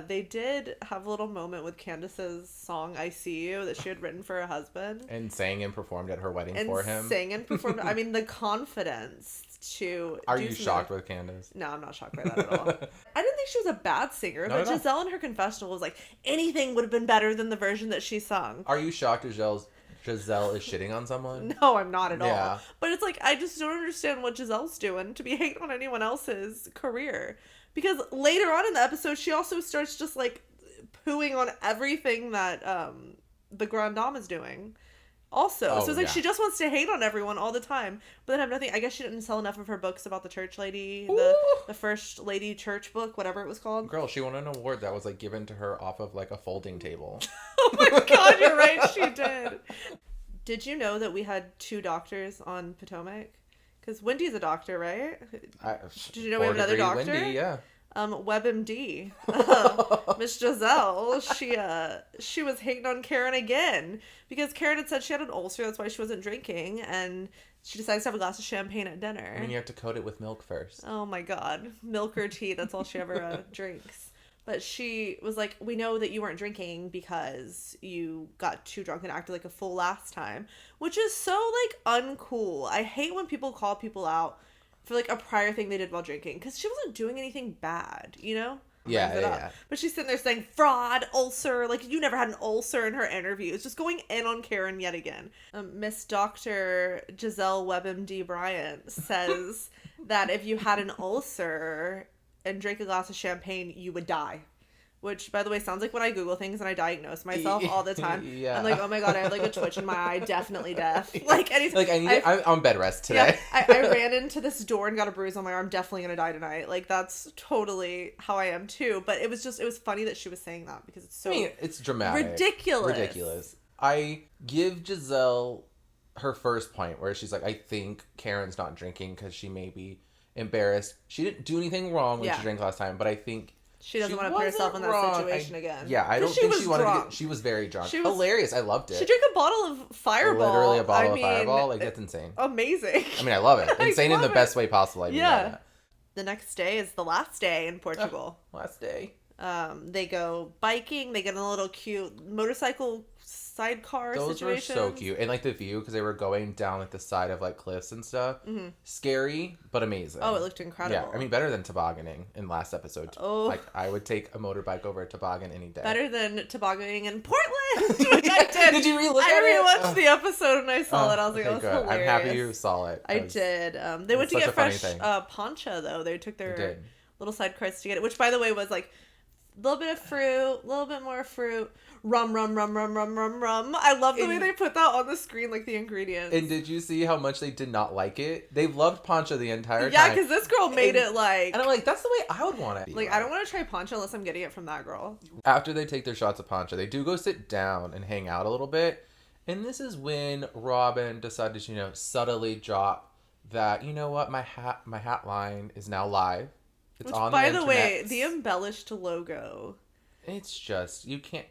B: they did have a little moment with Candace's song I See You that she had written for her husband.
A: And sang and performed at her wedding for him.
B: Sang and performed. I mean, the confidence to...
A: Are you shocked with Candace?
B: No, I'm not shocked by that at all. I didn't think she was a bad singer, but Giselle in her confessional was like, anything would have been better than the version that she sung.
A: Are you shocked Giselle is shitting on someone?
B: No, I'm not at all. But it's like, I just don't understand what Giselle's doing to be hating on anyone else's career. Because later on in the episode, she also starts just, like, pooing on everything that the Grand Dame is doing. Also. So it's like she just wants to hate on everyone all the time. But then have nothing. I guess she didn't sell enough of her books about the church lady. The First Lady Church book, whatever it was called.
A: Girl, she won an award that was, like, given to her off of, like, a folding table.
B: Oh my god, you're right. She did. Did you know that we had 2 doctors on Potomac? Because Wendy's a doctor, right? Did you know we have another doctor?
A: Wendy, yeah.
B: WebMD. Miss Giselle, she was hating on Karen again because Karen had said she had an ulcer, that's why she wasn't drinking, and she decides to have a glass of champagne at dinner.
A: I mean, you have to coat it with milk first.
B: Oh my god. Milk or tea, that's all she ever drinks. But she was like, we know that you weren't drinking because you got too drunk and acted like a fool last time. Which is so, like, uncool. I hate when people call people out for, like, a prior thing they did while drinking. Because she wasn't doing anything bad, you know?
A: Yeah.
B: But she's sitting there saying, fraud, ulcer. Like, you never had an ulcer in her interview. It's just going in on Karen yet again. Miss Dr. Giselle WebMD Bryant says that if you had an ulcer and drank a glass of champagne, you would die. Which, by the way, sounds like when I Google things and I diagnose myself all the time.
A: Yeah.
B: I'm like, oh my god, I have like a twitch in my eye, definitely death. Like, anything.
A: Like, I'm on bed rest today.
B: Yeah, I ran into this door and got a bruise on my arm, definitely gonna die tonight. Like, that's totally how I am too. But it was funny that she was saying that because it's so... I mean,
A: it's dramatic.
B: Ridiculous.
A: I give Giselle her first point where she's like, I think Karen's not drinking because she may be embarrassed. She didn't do anything wrong when she drank last time, but I think...
B: She doesn't want to put herself in that situation again.
A: Yeah, I don't think she wanted to. She was very drunk. Hilarious. I loved it.
B: She drank a bottle of Fireball.
A: Literally a bottle of Fireball. Like, that's insane.
B: Amazing.
A: I mean, I love it. Insane in the best way possible. I mean, yeah.
B: The next day is the last day in Portugal.
A: Last day.
B: They go biking. They get in a little cute motorcycle sidecar
A: situation.
B: Those
A: were so cute. And, like, the view, because they were going down, like, the side of, like, cliffs and stuff. Mm-hmm. Scary, but amazing.
B: Oh, it looked incredible.
A: Yeah, I mean, better than tobogganing in last episode.
B: Oh.
A: Like, I would take a motorbike over a toboggan any day.
B: Better than tobogganing in Portland, which I did.
A: Did you re-look at
B: it?
A: I
B: rewatched the episode and I saw it. I was like, oh, that's hilarious.
A: I'm happy you saw it.
B: I did. They went to get fresh poncha, though. They took their little side carts to get it, which, by the way, was, like, a little bit of fruit, a little bit more fruit, rum. I love the way they put that on the screen, like the ingredients.
A: And did you see how much they did not like it? They loved poncha the entire time.
B: Yeah, because this girl made it like...
A: And I'm like, that's the way I would want it.
B: Like, I don't want to try poncha unless I'm getting it from that girl.
A: After they take their shots of poncha, they do go sit down and hang out a little bit. And this is when Robin decided to, subtly drop that, you know what, my hat line is now live. It's on the internet. By the way,
B: the embellished logo.
A: It's just, you can't...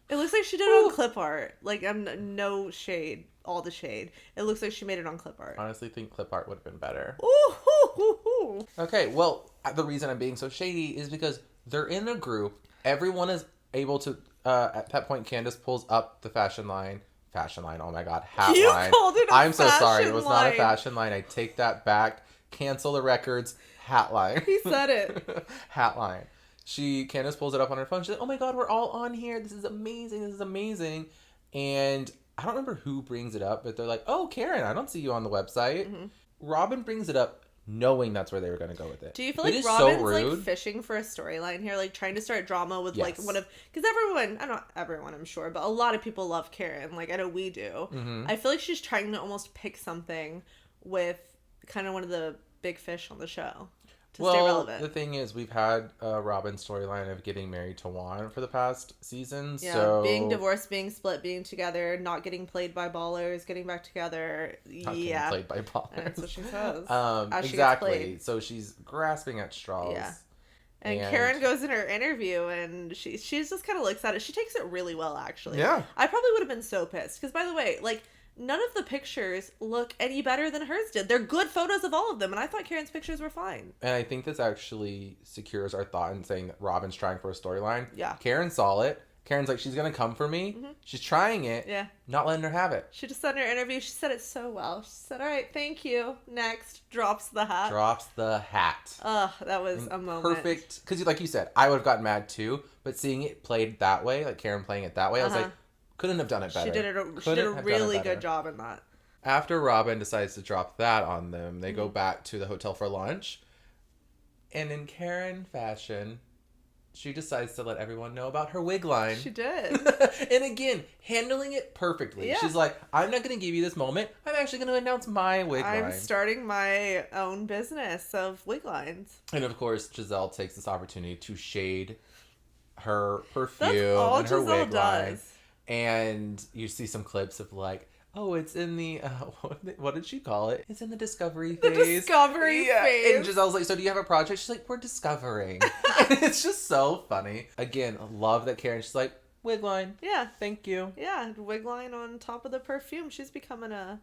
B: It looks like she did it on clip art. Like, no shade. All the shade. It looks like she made it on clip art.
A: Honestly, think clip art would have been better.
B: Ooh.
A: Okay, well, the reason I'm being so shady is because they're in a group. Everyone is able to, at that point, Candace pulls up the fashion line. Fashion line, oh my god, hat
B: You
A: line.
B: called it a
A: I'm so sorry, it
B: fashion
A: was not a
B: line.
A: fashion line. I take that back. Cancel the records. Hat line.
B: He said it.
A: Hat line. Candace pulls it up on her phone. She's like, oh my god, we're all on here. This is amazing. This is amazing. And I don't remember who brings it up, but they're like, oh, Karen, I don't see you on the website. Mm-hmm. Robin brings it up knowing that's where they were going to go with it.
B: Do you feel like Robin's like fishing for a storyline here, like trying to start drama with like one of, because everyone, not everyone I'm sure, but a lot of people love Karen, like I know we do. Mm-hmm. I feel like she's trying to almost pick something with kind of one of the big fish on the show to stay relevant.
A: The thing is, we've had Robin's storyline of getting married to Juan for the past seasons.
B: Yeah,
A: so
B: being divorced, being split, being together, not getting played by ballers, getting back together.
A: Not getting played by ballers.
B: That's what she says.
A: Exactly. So she's grasping at straws.
B: Yeah. And Karen goes in her interview and she just kind of looks at it. She takes it really well, actually.
A: Yeah.
B: I probably would have been so pissed. Because, by the way, like, none of the pictures look any better than hers did. They're good photos of all of them, and I thought Karen's pictures were fine.
A: And I think this actually secures our thought in saying that Robin's trying for a storyline.
B: Yeah.
A: Karen saw it. Karen's like, she's going to come for me. Mm-hmm. She's trying it.
B: Yeah.
A: Not letting her have it.
B: She just said in her interview, she said it so well. She said, all right, thank you. Next. Drops the hat.
A: Drops the hat.
B: Ugh, that was a moment.
A: Perfect. Because like you said, I would have gotten mad too, but seeing it played that way, like Karen playing it that way, I was like, couldn't have done it better.
B: She did a really good job in that.
A: After Robin decides to drop that on them, they go back to the hotel for lunch. And in Karen fashion, she decides to let everyone know about her wig line.
B: She did.
A: And again, handling it perfectly. Yeah. She's like, I'm not going to give you this moment. I'm actually going to announce my wig line.
B: I'm starting my own business of wig lines.
A: And of course, Giselle takes this opportunity to shade her perfume and her wig line. And you see some clips of like, oh, it's in the, what did she call it? It's in the discovery phase.
B: The discovery phase.
A: And Giselle's like, so do you have a project? She's like, we're discovering. And it's just so funny. Again, love that Karen. She's like, wig line.
B: Yeah.
A: Thank you.
B: Yeah, wig line on top of the perfume. She's becoming a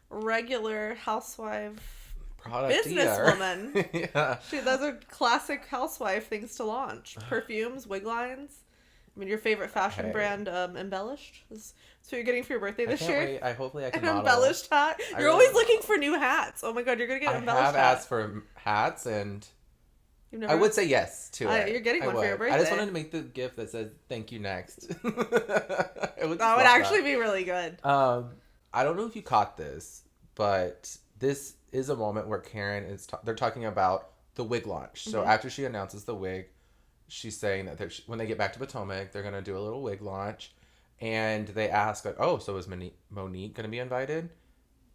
B: regular housewife businesswoman.
A: Yeah.
B: Those are classic housewife things to launch. Perfumes, wig lines. I mean, your favorite fashion brand, Embellished. Is what you're getting for your birthday this year?
A: Wait. Hopefully I can
B: An
A: model.
B: embellished hat. You're always looking for new hats. Oh my god, you're going to get an embellished hat.
A: I have asked for hats and I would say yes to it.
B: You're getting one for your birthday.
A: I just wanted to make the gift that says thank you next.
B: That would actually be really good.
A: I don't know if you caught this, but this is a moment where Karen is they're talking about the wig launch. So after she announces the wig, she's saying that when they get back to Potomac, they're going to do a little wig launch. And they ask, like, oh, so is Monique going to be invited?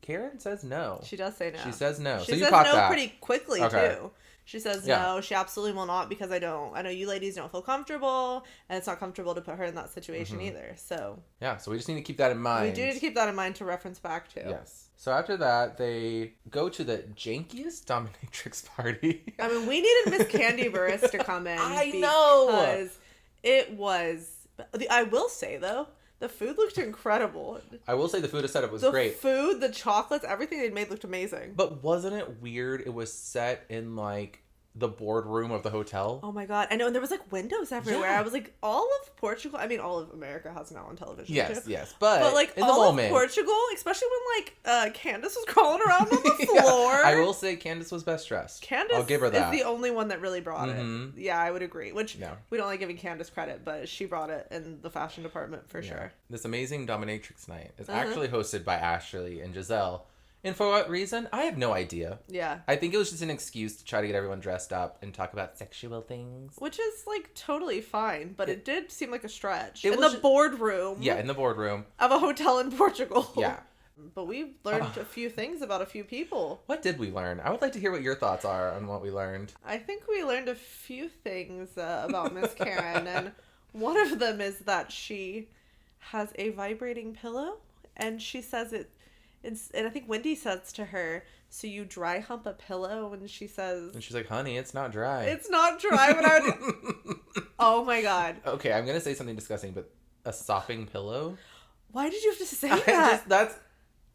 A: Karen says no.
B: She does say no.
A: She says no.
B: She
A: so
B: says
A: you caught
B: no
A: that.
B: pretty quickly, too. She says no, she absolutely will not because I know you ladies don't feel comfortable, and it's not comfortable to put her in that situation either. So
A: yeah, so we just need to keep that in mind.
B: We do need to keep that in mind to reference back to.
A: Yes. So after that, they go to the jankiest dominatrix party.
B: I mean, we needed Miss Candy Burris to come in.
A: I know.
B: Because it was... I will say, though, the food looked incredible.
A: I will say the food setup was great.
B: The food, the chocolates, everything they'd made looked amazing.
A: But wasn't it weird? It was set in, like, the boardroom of the hotel.
B: Oh my god. I know, and there was like windows everywhere. Yeah. I was like, all of Portugal, I mean all of America has now on television.
A: Yes,
B: too.
A: Yes. But
B: like
A: in
B: all
A: the moment,
B: of Portugal, especially when like Candace was crawling around on the floor.
A: Yeah. I will say Candace was best dressed.
B: Candace
A: I'll give her that.
B: is the only one that really brought it. Yeah, I would agree. Which
A: no.
B: We don't like giving Candace credit, but she brought it in the fashion department for sure.
A: This amazing dominatrix night is actually hosted by Ashley and Giselle. And for what reason? I have no idea.
B: Yeah.
A: I think it was just an excuse to try to get everyone dressed up and talk about sexual things.
B: Which is, like, totally fine, but it did seem like a stretch. In the boardroom.
A: Yeah, in the boardroom.
B: Of a hotel in Portugal.
A: Yeah.
B: But we learned a few things about a few people.
A: What did we learn? I would like to hear what your thoughts are on what we learned.
B: I think we learned a few things about Miss Karen, and one of them is that she has a vibrating pillow, and she says it... And I think Wendy says to her, so you dry hump a pillow? And she says...
A: And she's like, honey, it's not dry.
B: It's not dry. But I would... Oh, my God.
A: Okay, I'm going to say something disgusting, but a sopping pillow?
B: Why did you have to say that?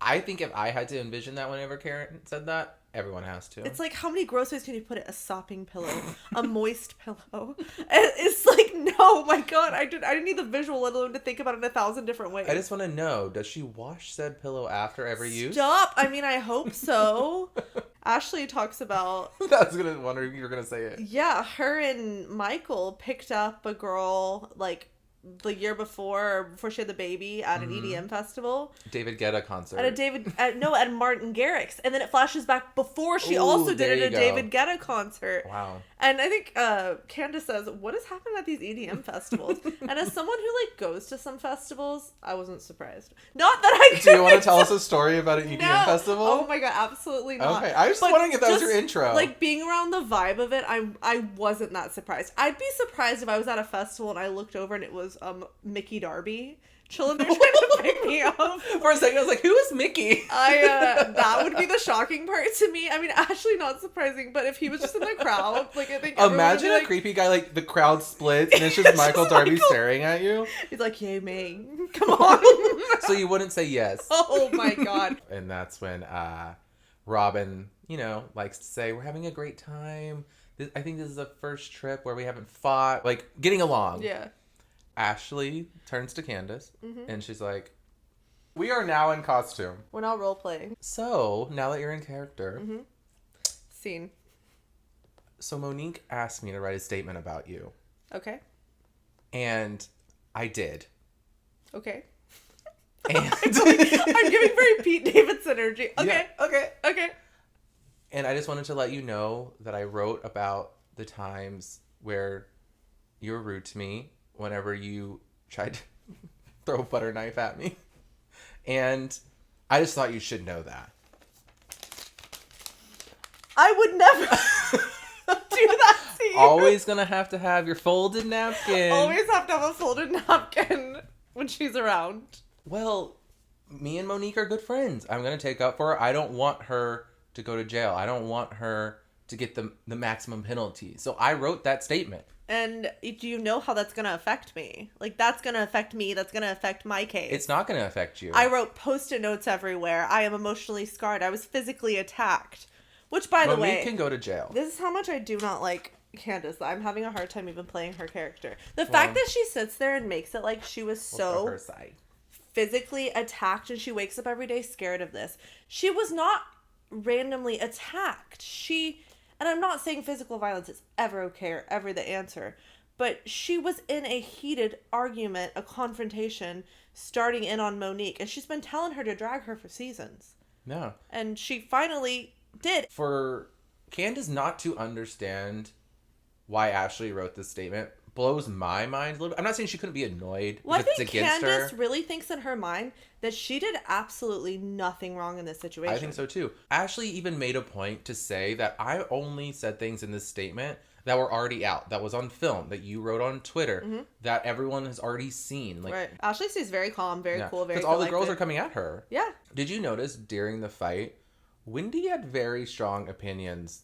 A: I think if I had to envision that whenever Karen said that, everyone has to.
B: It's like, how many gross ways can you put it? A sopping pillow, a moist pillow. And it's like, no, my God, I didn't need the visual, let alone to think about it in 1,000 different ways.
A: I just want to know, does she wash said pillow after every use?
B: Stop. I mean, I hope so. Ashley talks about...
A: I was going to wonder if you were going to say it.
B: Yeah, her and Michael picked up a girl, like, the year before she had the baby at an EDM festival.
A: David Guetta concert.
B: At Martin Garrix. And then it flashes back before she also did it at a David Guetta concert.
A: Wow.
B: And I think Candace says, what is happening at these EDM festivals? And as someone who, like, goes to some festivals, I wasn't surprised. Not that I
A: Do you want to tell us a story about an EDM festival?
B: Oh my God, absolutely not.
A: Okay, I was just wondering if that was your intro.
B: Like, being around the vibe of it, I wasn't that surprised. I'd be surprised if I was at a festival and I looked over and it was Mickey Darby chilling there trying to pick me up.
A: For a second, I was like, who is Mickey?
B: That would be the shocking part to me. I mean, Ashley, not surprising, but if he was just in the crowd, like, I think
A: imagine a creepy guy, like, the crowd splits and it's just Michael Darby staring at you.
B: He's like, yay, me. Come on.
A: So you wouldn't say yes.
B: Oh my God.
A: And that's when Robin, likes to say, we're having a great time. I think this is the first trip where we haven't fought. Like, getting along.
B: Yeah.
A: Ashley turns to Candace and she's like, we are now in costume.
B: We're now role playing.
A: So, now that you're in character.
B: Scene.
A: So Monique asked me to write a statement about you.
B: Okay.
A: And I did.
B: Okay.
A: And
B: I'm giving very Pete Davidson energy. Okay.
A: Yeah,
B: Okay.
A: And I just wanted to let you know that I wrote about the times where you were rude to me whenever you tried to throw a butter knife at me. And I just thought you should know that.
B: I would never do that to you.
A: Always gonna have to have your folded napkin.
B: Always have to have a folded napkin when she's around.
A: Well, me and Monique are good friends. I'm gonna take up for her. I don't want her to go to jail. I don't want her to get the maximum penalty. So I wrote that statement.
B: And do you know how that's going to affect me? Like, that's going to affect me. That's going to affect my case.
A: It's not going to affect you.
B: I wrote Post-it notes everywhere. I am emotionally scarred. I was physically attacked. Which, by the way...
A: Monique can go to jail.
B: This is how much I do not like Candace. I'm having a hard time even playing her character. The fact that she sits there and makes it like she was so
A: her side.
B: Physically attacked and she wakes up every day scared of this. She was not randomly attacked. And I'm not saying physical violence is ever okay or ever the answer, but she was in a heated argument, a confrontation, starting in on Monique, and she's been telling her to drag her for seasons.
A: No.
B: And she finally did.
A: For Candace not to understand why Ashley wrote this statement blows my mind a little bit. I'm not saying she couldn't be annoyed.
B: Well, I think
A: it's against
B: Candace
A: her.
B: really thinks in her mind that she did absolutely nothing wrong in this situation.
A: I think so too. Ashley even made a point to say that I only said things in this statement that were already out, that was on film, that you wrote on Twitter, that everyone has already seen. Like,
B: right. Ashley stays very calm, very cool, very
A: because all the girls are coming at her.
B: Yeah.
A: Did you notice during the fight, Wendy had very strong opinions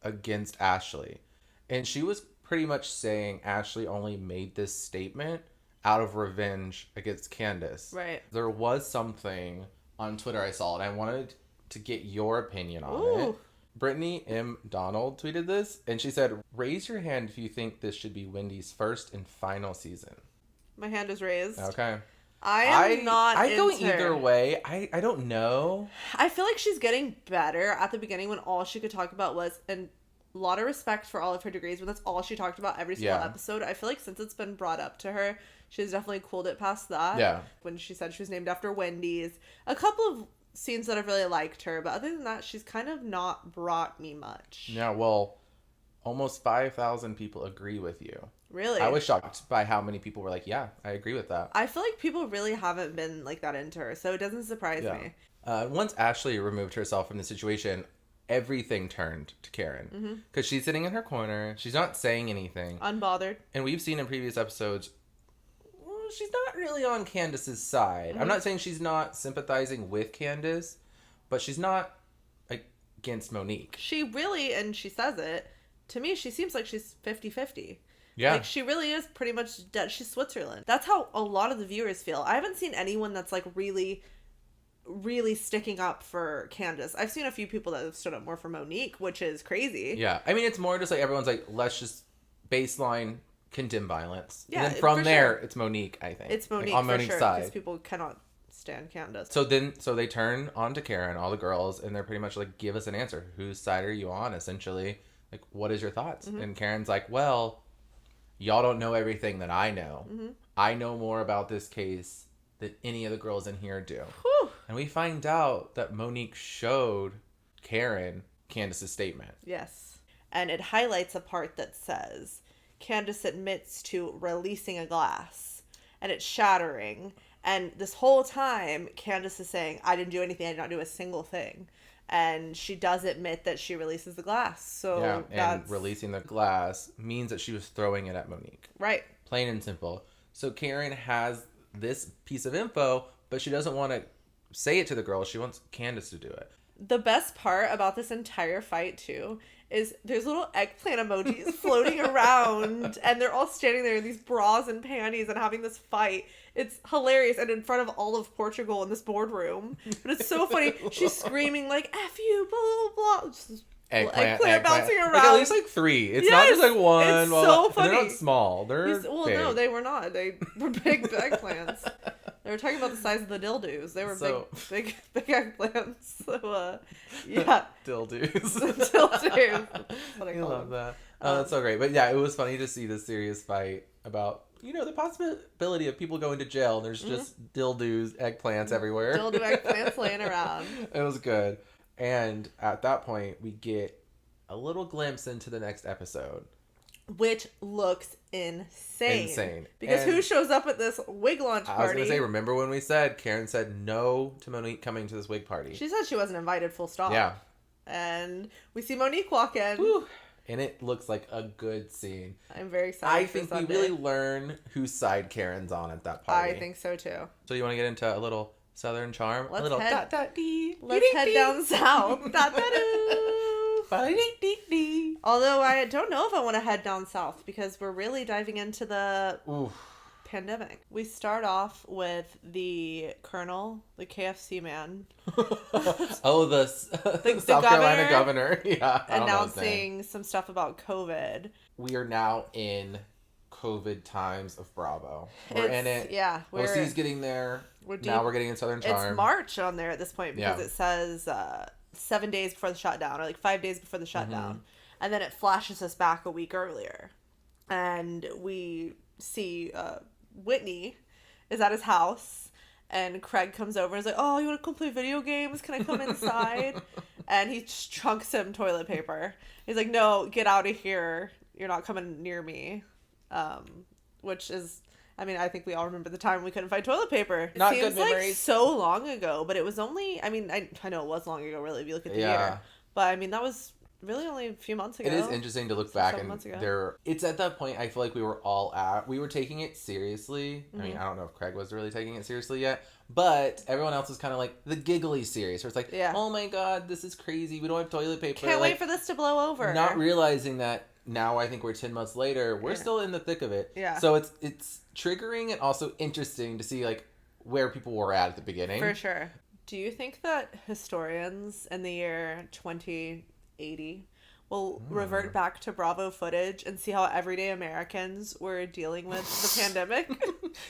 A: against Ashley, and she was pretty much saying Ashley only made this statement out of revenge against Candace.
B: Right.
A: There was something on Twitter I saw, and I wanted to get your opinion on it. Brittany M. Donald tweeted this, and she said, raise your hand if you think this should be Wendy's first and final season.
B: My hand is raised.
A: Okay.
B: I
A: go either way. I don't know.
B: I feel like she's getting better. At the beginning, when all she could talk about was, and a lot of respect for all of her degrees, but that's all she talked about every single episode. I feel like since it's been brought up to her, she's definitely cooled it past that.
A: Yeah.
B: When she said she was named after Wendy's. A couple of scenes that I've really liked her, but other than that, she's kind of not brought me much.
A: Yeah, well, almost 5,000 people agree with you.
B: Really?
A: I was shocked by how many people were like, yeah, I agree with that.
B: I feel like people really haven't been like that into her, so it doesn't surprise me.
A: Once Ashley removed herself from the situation, everything turned to Karen. Because she's sitting in her corner. She's not saying anything.
B: Unbothered.
A: And we've seen in previous episodes, she's not really on Candace's side. I'm not saying she's not sympathizing with Candace, but she's not against Monique.
B: She really, and she says it, to me, she seems like she's 50-50.
A: Yeah.
B: Like, she really is pretty much dead. She's Switzerland. That's how a lot of the viewers feel. I haven't seen anyone that's, like, really really sticking up for Candace. I've seen a few people that have stood up more for Monique, which is crazy.
A: Yeah. I mean, it's more just like everyone's like, let's just baseline condemn violence.
B: Yeah,
A: and then from there,
B: sure.
A: It's Monique, I think.
B: It's Monique,
A: like, on
B: for
A: Monique's
B: sure,
A: side.
B: because people cannot stand Candace.
A: So they turn on to Karen, all the girls, and they're pretty much like, give us an answer. Whose side are you on, essentially? Like, what is your thoughts?
B: Mm-hmm.
A: And Karen's like, well, y'all don't know everything that I know.
B: Mm-hmm.
A: I know more about this case than any of the girls in here do.
B: Whew.
A: And we find out that Monique showed Karen Candace's statement.
B: Yes. And it highlights a part that says, Candace admits to releasing a glass, and it's shattering. And this whole time, Candace is saying, I didn't do anything. I did not do a single thing. And she does admit that she releases the glass. So
A: yeah,
B: that's...
A: and releasing the glass means that she was throwing it at Monique.
B: Right.
A: Plain and simple. So Karen has this piece of info, but she doesn't want to say it to the girls. She wants Candace to do it.
B: The best part about this entire fight, too, is there's little eggplant emojis floating around, and they're all standing there in these bras and panties and having this fight. It's hilarious, and in front of all of Portugal in this boardroom. But it's so funny. She's screaming, like, F you, blah, blah, blah. Just eggplant bouncing around.
A: Like, at least like 3. It's
B: yes,
A: not just like one.
B: It's so funny.
A: They're not small. They're big.
B: No, they were not. They were big eggplants. They were talking about the size of the dildos. They were big eggplants. So, yeah.
A: Dildos.
B: Dildos. That's what I
A: I
B: call
A: love
B: them.
A: that. That's so great. But yeah, it was funny to see this serious fight about, the possibility of people going to jail and there's just dildos, eggplants everywhere.
B: Dildo eggplants laying around.
A: It was good. And at that point, we get a little glimpse into the next episode.
B: Which looks insane.
A: Insane.
B: Because
A: and
B: who shows up at this wig launch party?
A: I was going to say, remember when Karen said no to Monique coming to this wig party?
B: She said she wasn't invited, full stop.
A: Yeah.
B: And we see Monique walk in.
A: Whew. And it looks like a good scene.
B: I'm very excited.
A: I think we really learn whose side Karen's on at that party.
B: I think so too.
A: So you want to get into a little Southern charm?
B: Let's
A: a little
B: head,
A: dee.
B: Let's head down south. Although I don't know if I want to head down south because we're really diving into the pandemic. We start off with the Colonel, the KFC man.
A: the South Carolina governor. Yeah.
B: Announcing some stuff about COVID.
A: We are now in COVID times of Bravo. We're in it.
B: Yeah.
A: OC's getting there. Now we're getting in Southern Charm.
B: It's March on there at this point because it says 7 days before the shutdown or like 5 days before the shutdown. Mm-hmm. And then it flashes us back a week earlier. And we see Whitney is at his house. And Craig comes over and is like, oh, you want to come play video games? Can I come inside? And he chunks him toilet paper. He's like, no, get out of here. You're not coming near me. Which is, I mean, I think we all remember the time we couldn't find toilet paper. It
A: not
B: seems
A: good memories.
B: Like so long ago, but it was only, I mean, I know it was long ago, really, if you look at the year. But, I mean, that was really only a few months ago.
A: It is interesting to look back and it's at that point I feel like we were taking it seriously. Mm-hmm. I mean, I don't know if Craig was really taking it seriously yet, but everyone else was kind of like the giggly serious where it's like, oh my god, this is crazy, we don't have toilet paper,
B: can't wait for this to blow over,
A: not realizing that now I think we're 10 months later, we're still in the thick of it. So it's triggering and also interesting to see like where people were at the beginning.
B: For sure. Do you think that historians in the year 2080 will revert back to Bravo footage and see how everyday Americans were dealing with the pandemic?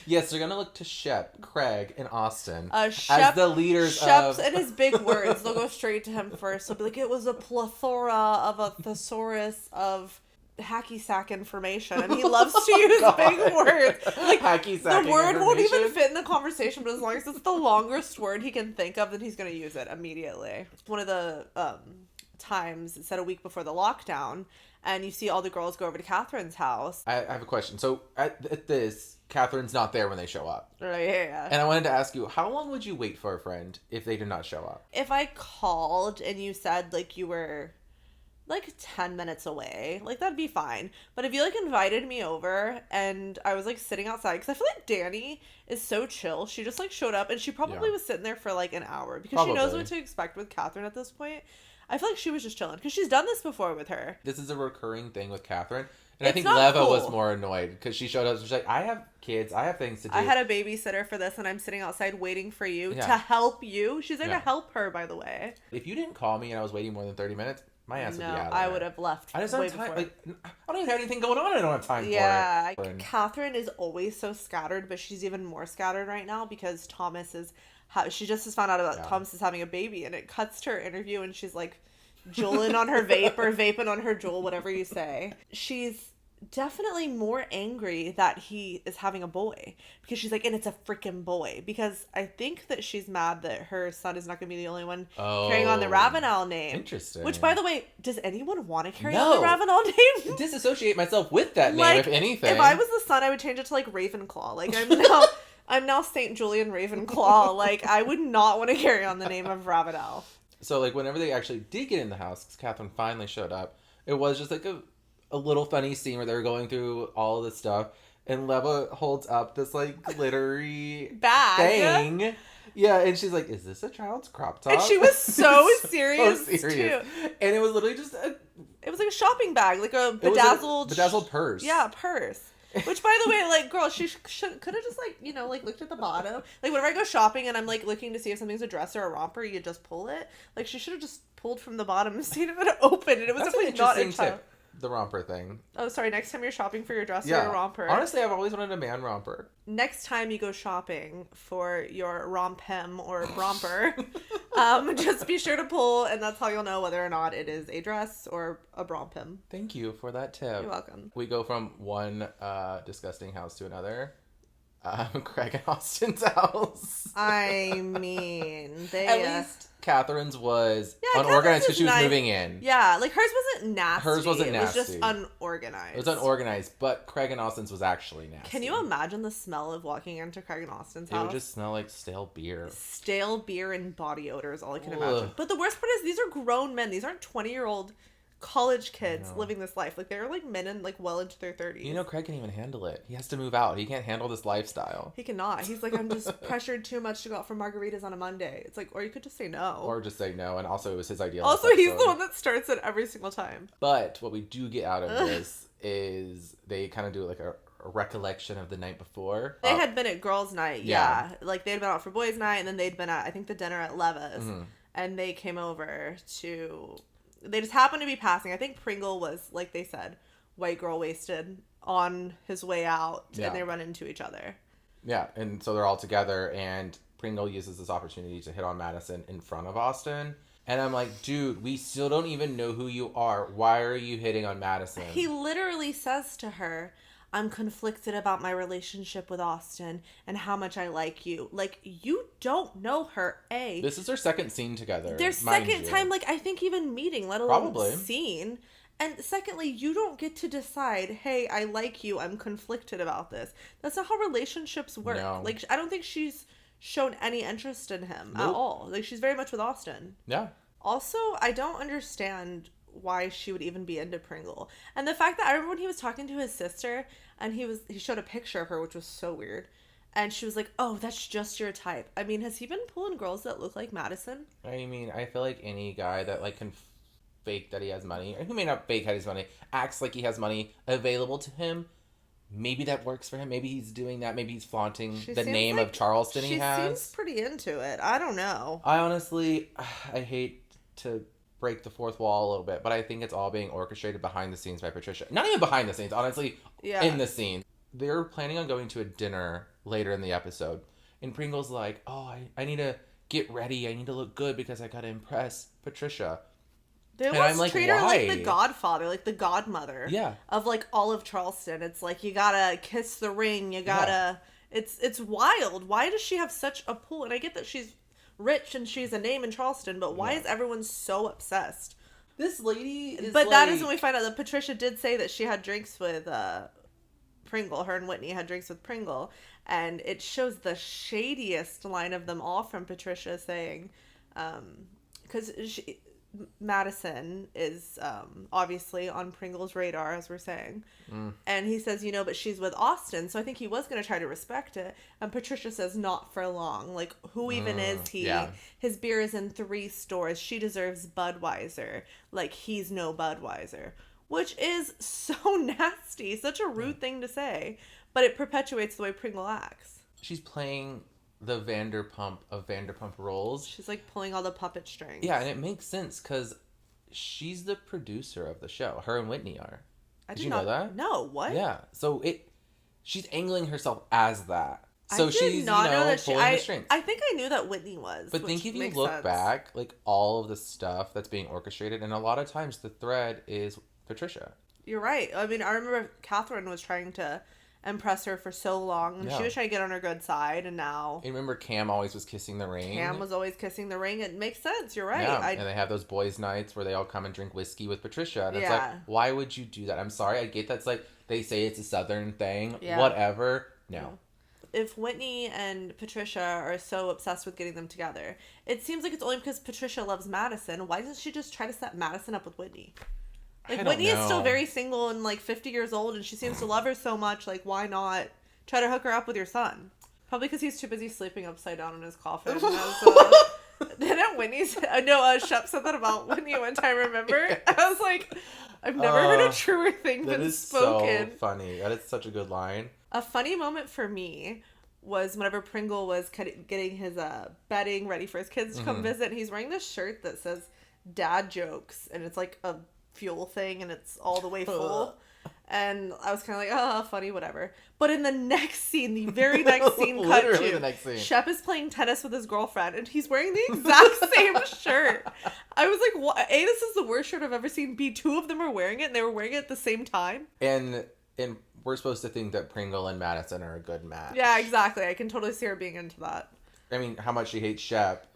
A: Yes, they're gonna look to Shep, Craig, and Austin
B: as
A: the leaders
B: Shep's and his big words. They'll go straight to him first. They'll be like, it was a plethora of a thesaurus of hacky sack information, and he loves to use big words. Like hacky sack. The word won't even fit in the conversation, but as long as it's the longest word he can think of, then he's gonna use it immediately. It's one of the times, it said a week before the lockdown, and you see all the girls go over to Catherine's house.
A: I have a question. So at this, Catherine's not there when they show up.
B: Yeah.
A: And I wanted to ask you, how long would you wait for a friend if they did not show up?
B: If I called and you said like you were like 10 minutes away, like that'd be fine. But if you like invited me over and I was like sitting outside, because I feel like Danny is so chill, she just like showed up and she probably was sitting there for like an hour because she knows what to expect with Catherine at this point. I feel like she was just chilling because she's done this before with her.
A: This is a recurring thing with Catherine. And I think Leva was more annoyed because she showed up. She's like, I have kids. I have things to do.
B: I had a babysitter for this, and I'm sitting outside waiting for you to help you. She's there to help her, by the way.
A: If you didn't call me and I was waiting more than 30 minutes, my ass would be out of
B: I would have left.
A: I just don't have time. Like, I don't even have anything going on. I don't have time for it.
B: Yeah. Catherine is always so scattered, but she's even more scattered right now because Thomas is... She just has found out about Thomas is having a baby, and it cuts to her interview, and she's like juuling on her vape or vaping on her Juul, whatever you say. She's definitely more angry that he is having a boy because she's like, and it's a freaking boy, because I think that she's mad that her son is not going to be the only one carrying on the Ravenel name.
A: Interesting.
B: Which, by the way, does anyone want to carry on the Ravenel name?
A: Disassociate myself with that name, if anything.
B: If I was the son, I would change it to like Ravenclaw. Like I'm now Saint Julian Ravenclaw. Like I would not want to carry on the name of Ravenel.
A: So like whenever they actually did get in the house, because Catherine finally showed up, it was just like a little funny scene where they were going through all of this stuff, and Leva holds up this like glittery
B: bag
A: thing. Yeah, and she's like, "Is this a child's crop top?"
B: And she was so serious too.
A: And it was literally just
B: it was like a shopping bag, like a bedazzled
A: purse.
B: Yeah, purse. Which, by the way, like, girl, she could have just, like, you know, like, looked at the bottom. Like, whenever I go shopping and I'm, like, looking to see if something's a dress or a romper, you just pull it. Like, she should have just pulled from the bottom instead of it open. And it was definitely not a tip.
A: The romper thing.
B: Oh, sorry. Next time you're shopping for your dress or your romper.
A: Honestly, I've always wanted a man romper.
B: Next time you go shopping for your romp-hem or romper, just be sure to pull, and that's how you'll know whether or not it is a dress or a romp-hem.
A: Thank you for that tip.
B: You're welcome.
A: We go from one disgusting house to another. Craig and Austin's house.
B: I mean,
A: at least Catherine's was unorganized because she was moving in.
B: Yeah, like hers wasn't nasty.
A: It was
B: just unorganized.
A: It was unorganized, but Craig and Austin's was actually nasty.
B: Can you imagine the smell of walking into Craig and Austin's house?
A: It would just smell like stale beer.
B: Stale beer and body odor is all I can imagine. But the worst part is these are grown men. These aren't 20-year-old college kids living this life. Like, they're like men and like well into their 30s.
A: You know, Craig can't even handle it. He has to move out. He can't handle this lifestyle.
B: He cannot. He's like, I'm just pressured too much to go out for margaritas on a Monday. It's like, or you could just say no.
A: Or just say no. And also, it was his ideal.
B: Also, he's the one that starts it every single time.
A: But what we do get out of this is they kind of do like a recollection of the night before.
B: They had been at girls' night, yeah. Like, they'd been out for boys' night, and then they'd been at, I think, the dinner at Leva's. Mm-hmm. And they came over to... They just happened to be passing. I think Pringle was, like they said, white girl wasted on his way out, and they run into each other. Yeah,
A: and so they're all together, and Pringle uses this opportunity to hit on Madison in front of Austin. And I'm like, dude, we still don't even know who you are. Why are you hitting on Madison?
B: He literally says to her, I'm conflicted about my relationship with Austin and how much I like you. Like, you don't know her, A.
A: This is their second scene together.
B: Their second time, like, I think even meeting, let alone scene. And secondly, you don't get to decide, hey, I like you, I'm conflicted about this. That's not how relationships work. No. Like, I don't think she's shown any interest in him at all. Like, she's very much with Austin.
A: Yeah.
B: Also, I don't understand why she would even be into Pringle. And the fact that I remember when he was talking to his sister and he showed a picture of her, which was so weird, and she was like, oh, that's just your type. I mean, has he been pulling girls that look like Madison?
A: I mean, I feel like any guy that like can fake that he has money, or who may not fake that he has money, acts like he has money available to him, maybe that works for him. Maybe he's doing that. Maybe he's flaunting the name of Charleston he has. She
B: seems pretty into it. I don't know.
A: I honestly, I hate to break the fourth wall a little bit, but I think it's all being orchestrated behind the scenes by Patricia. Not even behind the scenes, honestly, in the scene. They're planning on going to a dinner later in the episode, and Pringle's like, oh, I need to get ready. I need to look good because I gotta impress Patricia.
B: They almost treat her like the godfather, like the godmother of like all of Charleston. It's like, you gotta kiss the ring, you gotta... Yeah. It's wild. Why does she have such a pull? And I get that she's rich and she's a name in Charleston, but why is everyone so obsessed?
A: This lady is
B: that is when we find out that Patricia did say that she had drinks with Pringle. Her and Whitney had drinks with Pringle, and it shows the shadiest line of them all from Patricia saying, because Madison is obviously on Pringle's radar, as we're saying. And he says, but she's with Austin, so I think he was going to try to respect it. And Patricia says, not for long. Like, who even is he? Yeah. His beer is in 3 stores. She deserves Budweiser. Like, he's no Budweiser. Which is so nasty. Such a rude thing to say. But it perpetuates the way Pringle acts.
A: She's playing the Vanderpump of Vanderpump Rules.
B: She's like pulling all the puppet strings.
A: Yeah, and it makes sense because she's the producer of the show. Her and Whitney are. Did you know that?
B: No, what?
A: Yeah. So she's angling herself as that. So she's,
B: know that
A: pulling the strings.
B: I think I knew that Whitney was.
A: But think if you look back, like all of the stuff that's being orchestrated, and a lot of times the thread is Patricia.
B: You're right. I mean, I remember Catherine was trying to impress her for so long, and she was trying to get on her good side, and now...
A: And remember Cam always was kissing the ring?
B: Cam was always kissing the ring. It makes sense. You're right.
A: Yeah, and they have those boys' nights where they all come and drink whiskey with Patricia, and it's like, why would you do that? I'm sorry, I get that's like, they say it's a Southern thing, whatever. No.
B: If Whitney and Patricia are so obsessed with getting them together, it seems like it's only because Patricia loves Madison. Why doesn't she just try to set Madison up with Whitney? Like, Whitney is still very single and, like, 50 years old, and she seems to love her so much. Like, why not try to hook her up with your son? Probably because he's too busy sleeping upside down in his coffin. Didn't Whitney Shep said that about Whitney one time, remember? Yeah. I was like, I've never heard a truer thing been spoken.
A: That is so funny. That is such a good line.
B: A funny moment for me was whenever Pringle was getting his bedding ready for his kids to come visit, and he's wearing this shirt that says dad jokes, and it's like a fuel thing, and it's all the way full. And I was kind of like, oh, funny, whatever. But in the next scene, the very next scene, cut to, Shep is playing tennis with his girlfriend, and he's wearing the exact same shirt. I was like, what? A, this is the worst shirt I've ever seen. B, two of them are wearing it, and they were wearing it at the same time.
A: And we're supposed to think that Pringle and Madison are a good match.
B: Yeah, exactly. I can totally see her being into that.
A: I mean, how much she hates Shep.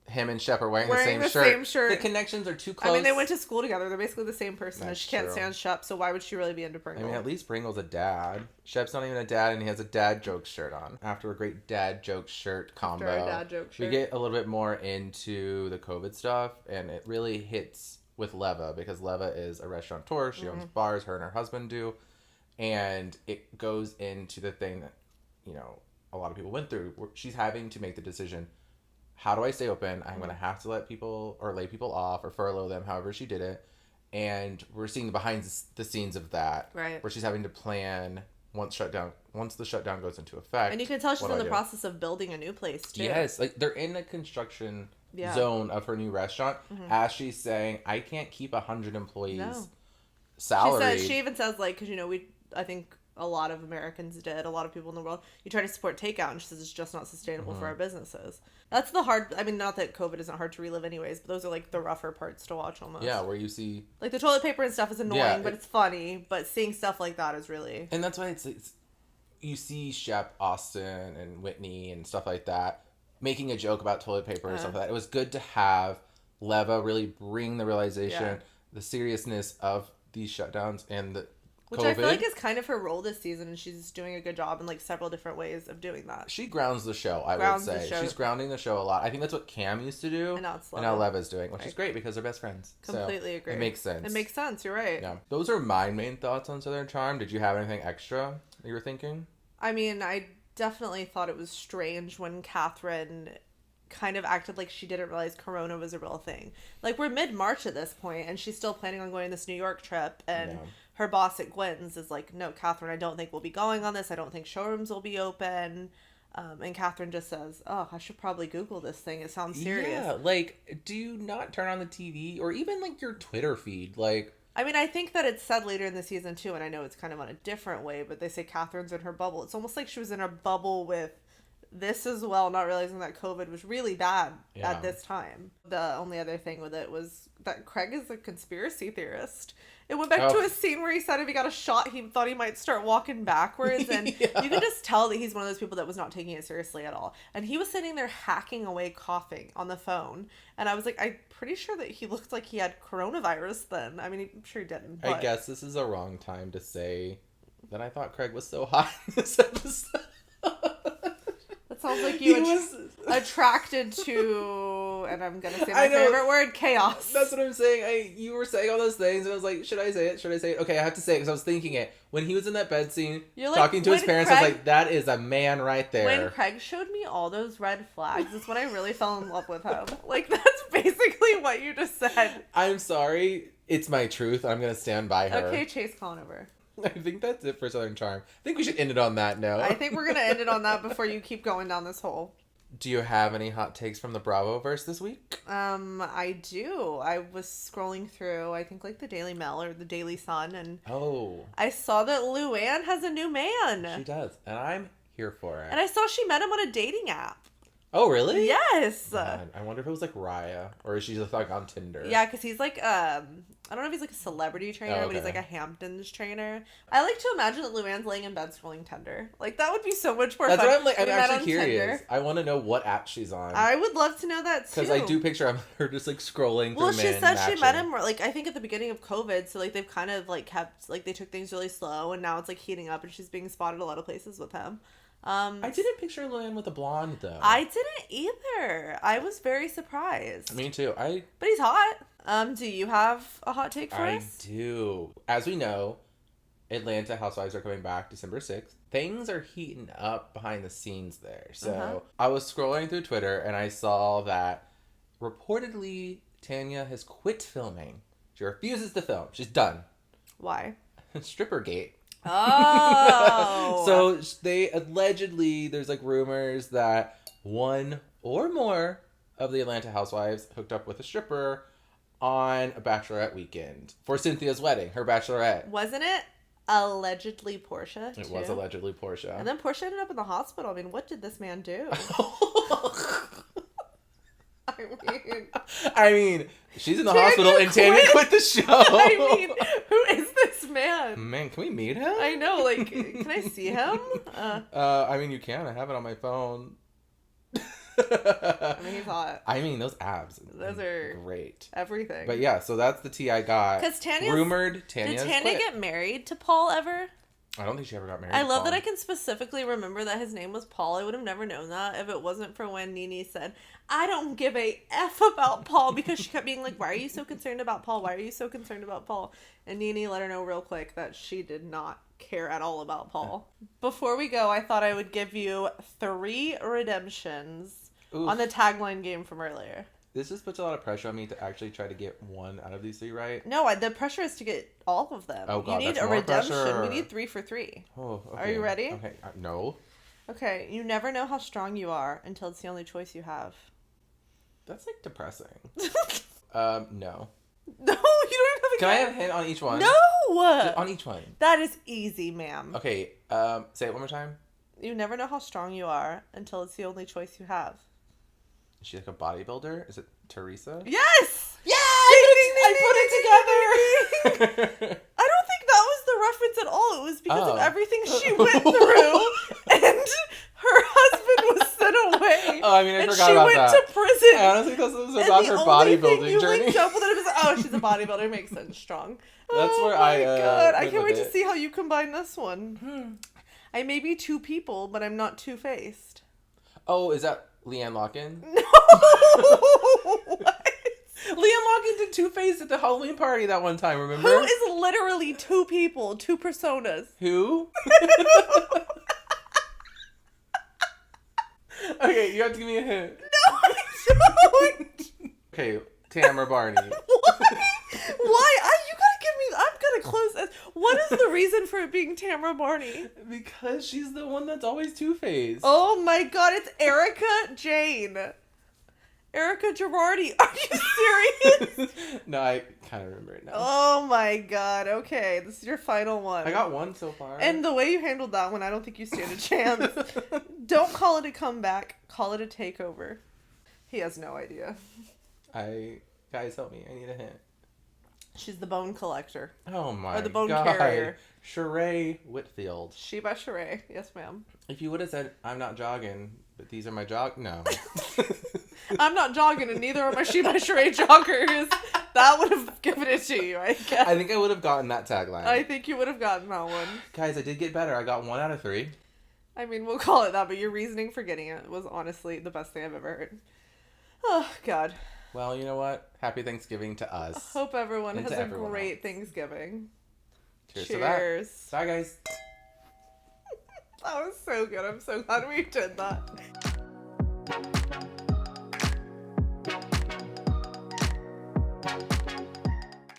A: Him and Shep are wearing the same shirt. The connections are too close.
B: I mean, they went to school together. They're basically the same person. And she can't stand Shep, so why would she really be into Pringle?
A: I mean, at least Pringle's a dad. Shep's not even a dad, and he has a dad joke shirt on. After a great dad joke shirt combo, we get a little bit more into the COVID stuff, and it really hits with Leva, because Leva is a restaurateur. She owns bars. Her and her husband do. And it goes into the thing that, a lot of people went through. She's having to make the decision, how do I stay open? I'm going to have to let people or lay people off or furlough them, however she did it. And we're seeing the behind the scenes of that.
B: Right.
A: Where she's having to plan once the shutdown goes into effect.
B: And you can tell she's in the process of building a new place, too.
A: Yes. Like, they're in the construction zone of her new restaurant. As she's saying, I can't keep 100 employees salaried.
B: She even says, like, because, I think a lot of Americans did, a lot of people in the world, you try to support takeout, and she says it's just not sustainable for our businesses. That's the hard, I mean, not that COVID isn't hard to relive anyways, but those are like the rougher parts to watch almost.
A: Yeah, where you see...
B: Like the toilet paper and stuff is annoying, but it's funny, but seeing stuff like that is really...
A: And that's why it's you see Shep, Austin, and Whitney and stuff like that making a joke about toilet paper and stuff like that. It was good to have Leva really bring the realization, the seriousness of these shutdowns and the
B: Which
A: COVID.
B: I feel like is kind of her role this season, and she's doing a good job in like several different ways of doing that.
A: She grounds the show, I would say. She's grounding the show a lot. I think that's what Cam used to do. And now Leva's doing, which is great because they're best friends.
B: Completely agree.
A: It makes sense.
B: It makes sense, you're right.
A: Yeah. Those are my main thoughts on Southern Charm. Did you have anything extra that you were thinking?
B: I mean, I definitely thought it was strange when Catherine kind of acted like she didn't realize Corona was a real thing. Like, we're mid-March at this point, and she's still planning on going on this New York trip, and her boss at Gwen's is like, no, Catherine, I don't think we'll be going on this. I don't think showrooms will be open. And Catherine just says, oh, I should probably Google this thing. It sounds serious.
A: Yeah, like, do you not turn on the TV or even, like, your Twitter feed? Like...
B: I mean, I think that it's said later in the season, too, and I know it's kind of on a different way, but they say Catherine's in her bubble. It's almost like she was in a bubble with this as well, not realizing that COVID was really bad at this time. The only other thing with it was that Craig is a conspiracy theorist. It went back to a scene where he said if he got a shot, he thought he might start walking backwards. And you can just tell that he's one of those people that was not taking it seriously at all. And he was sitting there hacking away, coughing on the phone. And I was like, I'm pretty sure that he looked like he had coronavirus then. I mean, I'm sure he didn't. But...
A: I guess this is a wrong time to say that I thought Craig was so hot in this episode.
B: Sounds like you was attracted to, and I'm going to say my favorite word, chaos.
A: That's what I'm saying. You were saying all those things, and I was like, should I say it? Should I say it? Okay, I have to say it, because I was thinking it. When he was in that bed scene, talking to his parents, I was like, that is a man right there.
B: When Craig showed me all those red flags, is when I really fell in love with him. Like, that's basically what you just said.
A: I'm sorry. It's my truth. I'm going to stand by her.
B: Okay, Chase Conover.
A: I think that's it for Southern Charm. I think we should end it on that note.
B: I think we're going to end it on that before you keep going down this hole.
A: Do you have any hot takes from the Bravoverse this week?
B: I do. I was scrolling through, I think, like, the Daily Mail or the Daily Sun, and I saw that Luann has a new man.
A: She does, and I'm here for it.
B: And I saw she met him on a dating app.
A: Oh, really?
B: Yes.
A: God, I wonder if it was like Raya, or is she just like on Tinder?
B: Yeah, because he's like, I don't know if he's like a celebrity trainer, but he's like a Hamptons trainer. I like to imagine that Luann's laying in bed scrolling Tinder. Like, that would be so much more fun.
A: That's what I'm like. I'm actually curious. Tinder. I want to know what app she's on.
B: I would love to know that too.
A: Because I do picture her just like scrolling through.
B: Well, she said she met him like, I think at the beginning of COVID, so like they've kind of like kept, like they took things really slow, and now it's like heating up, and she's being spotted a lot of places with him.
A: I didn't picture Luann with a blonde though.
B: I didn't either. I was very surprised.
A: Me too. But
B: he's hot. Do you have a hot take for us?
A: I do. As we know, Atlanta Housewives are coming back December 6th. Things are heating up behind the scenes there. So I was scrolling through Twitter and I saw that reportedly Tanya has quit filming. She refuses to film. She's done.
B: Why?
A: Strippergate.
B: Oh.
A: So they allegedly, there's like rumors that one or more of the Atlanta Housewives hooked up with a stripper on a bachelorette weekend for Cynthia's wedding, her bachelorette.
B: Wasn't it allegedly Portia?
A: It was allegedly Portia.
B: And then Portia ended up in the hospital. I mean, what did this man do?
A: I mean, she's in the hospital and Tanya quit the show.
B: I mean, who is this man?
A: Man, can we meet him?
B: I know, like, can I see him?
A: I mean, you can. I have it on my phone.
B: I mean, he's hot.
A: I mean, those abs.
B: Those are
A: great.
B: Everything.
A: But yeah, so that's the tea I got.
B: Because Tanya
A: rumored
B: Did Tanya get married to Paul ever?
A: I don't think she ever got married.
B: I love that I can specifically remember that his name was Paul. I would have never known that if it wasn't for when Nene said, I don't give a F about Paul, because she kept being like, why are you so concerned about Paul? Why are you so concerned about Paul? And Nene let her know real quick that she did not care at all about Paul. Before we go, I thought I would give you 3 redemptions on the tagline game from earlier.
A: This just puts a lot of pressure on me to actually try to get one out of these 3 right.
B: No, the pressure is to get all of them.
A: Oh, God,
B: you need a redemption. Pressure. We need 3 for 3.
A: Oh, okay.
B: Are you ready?
A: Okay. No.
B: Okay. You never know how strong you are until it's the only choice you have.
A: That's like depressing. No.
B: No, you don't have a
A: Can I have a hint on each one?
B: No!
A: Just on each one.
B: That is easy, ma'am.
A: Okay. Say it one more time.
B: You never know how strong you are until it's the only choice you have.
A: Is she like a bodybuilder? Is it Teresa?
B: Yes!
A: Yeah!
B: I put it together! I don't think that was the reference at all. It was because of everything she went through, and her husband was sent away.
A: Oh, I mean, I forgot about that.
B: She went to prison.
A: I honestly thought this was about her bodybuilding journey.
B: Linked up with it was, oh, she's a bodybuilder. Makes sense. Strong.
A: That's where
B: I God, I can't wait to see how you combine this one. I may be 2 people, but I'm not two-faced.
A: Oh, is that Leanne Locken?
B: No! What?
A: Leanne Locken did Two-Face at the Halloween party that one time, remember?
B: Who is literally 2 people, 2 personas?
A: Who? Okay, you have to give me a hint.
B: No, I don't!
A: Okay, Tamara Barney.
B: What? Why? You gotta give me... I'm gonna close this. What is the reason for it being Tamara Barney?
A: Because she's the one that's always Two-Faced.
B: Oh my God, it's Erica Jane. Erica Girardi. Are you serious?
A: No, I kind of remember it now.
B: Oh my God. Okay, this is your final one.
A: I got one so far.
B: And the way you handled that one, I don't think you stand a chance. Don't call it a comeback. Call it a takeover. He has no idea.
A: Guys, help me. I need a hint.
B: She's the bone collector.
A: Oh my God.
B: Or the bone carrier.
A: Sheree Whitfield.
B: She by Sheree. Yes, ma'am.
A: If you would have said, I'm not jogging, but these are my No.
B: I'm not jogging, and neither are my She by Sheree joggers. That would have given it to you, I guess.
A: I think I would have gotten that tagline.
B: I think you would have gotten that one.
A: Guys, I did get better. I got 1 out of 3.
B: I mean, we'll call it that, but your reasoning for getting it was honestly the best thing I've ever heard. Oh, God.
A: Well, you know what? Happy Thanksgiving to us.
B: I hope everyone has a great Thanksgiving.
A: Cheers to that. Bye, guys.
B: That was so good. I'm so glad we did that.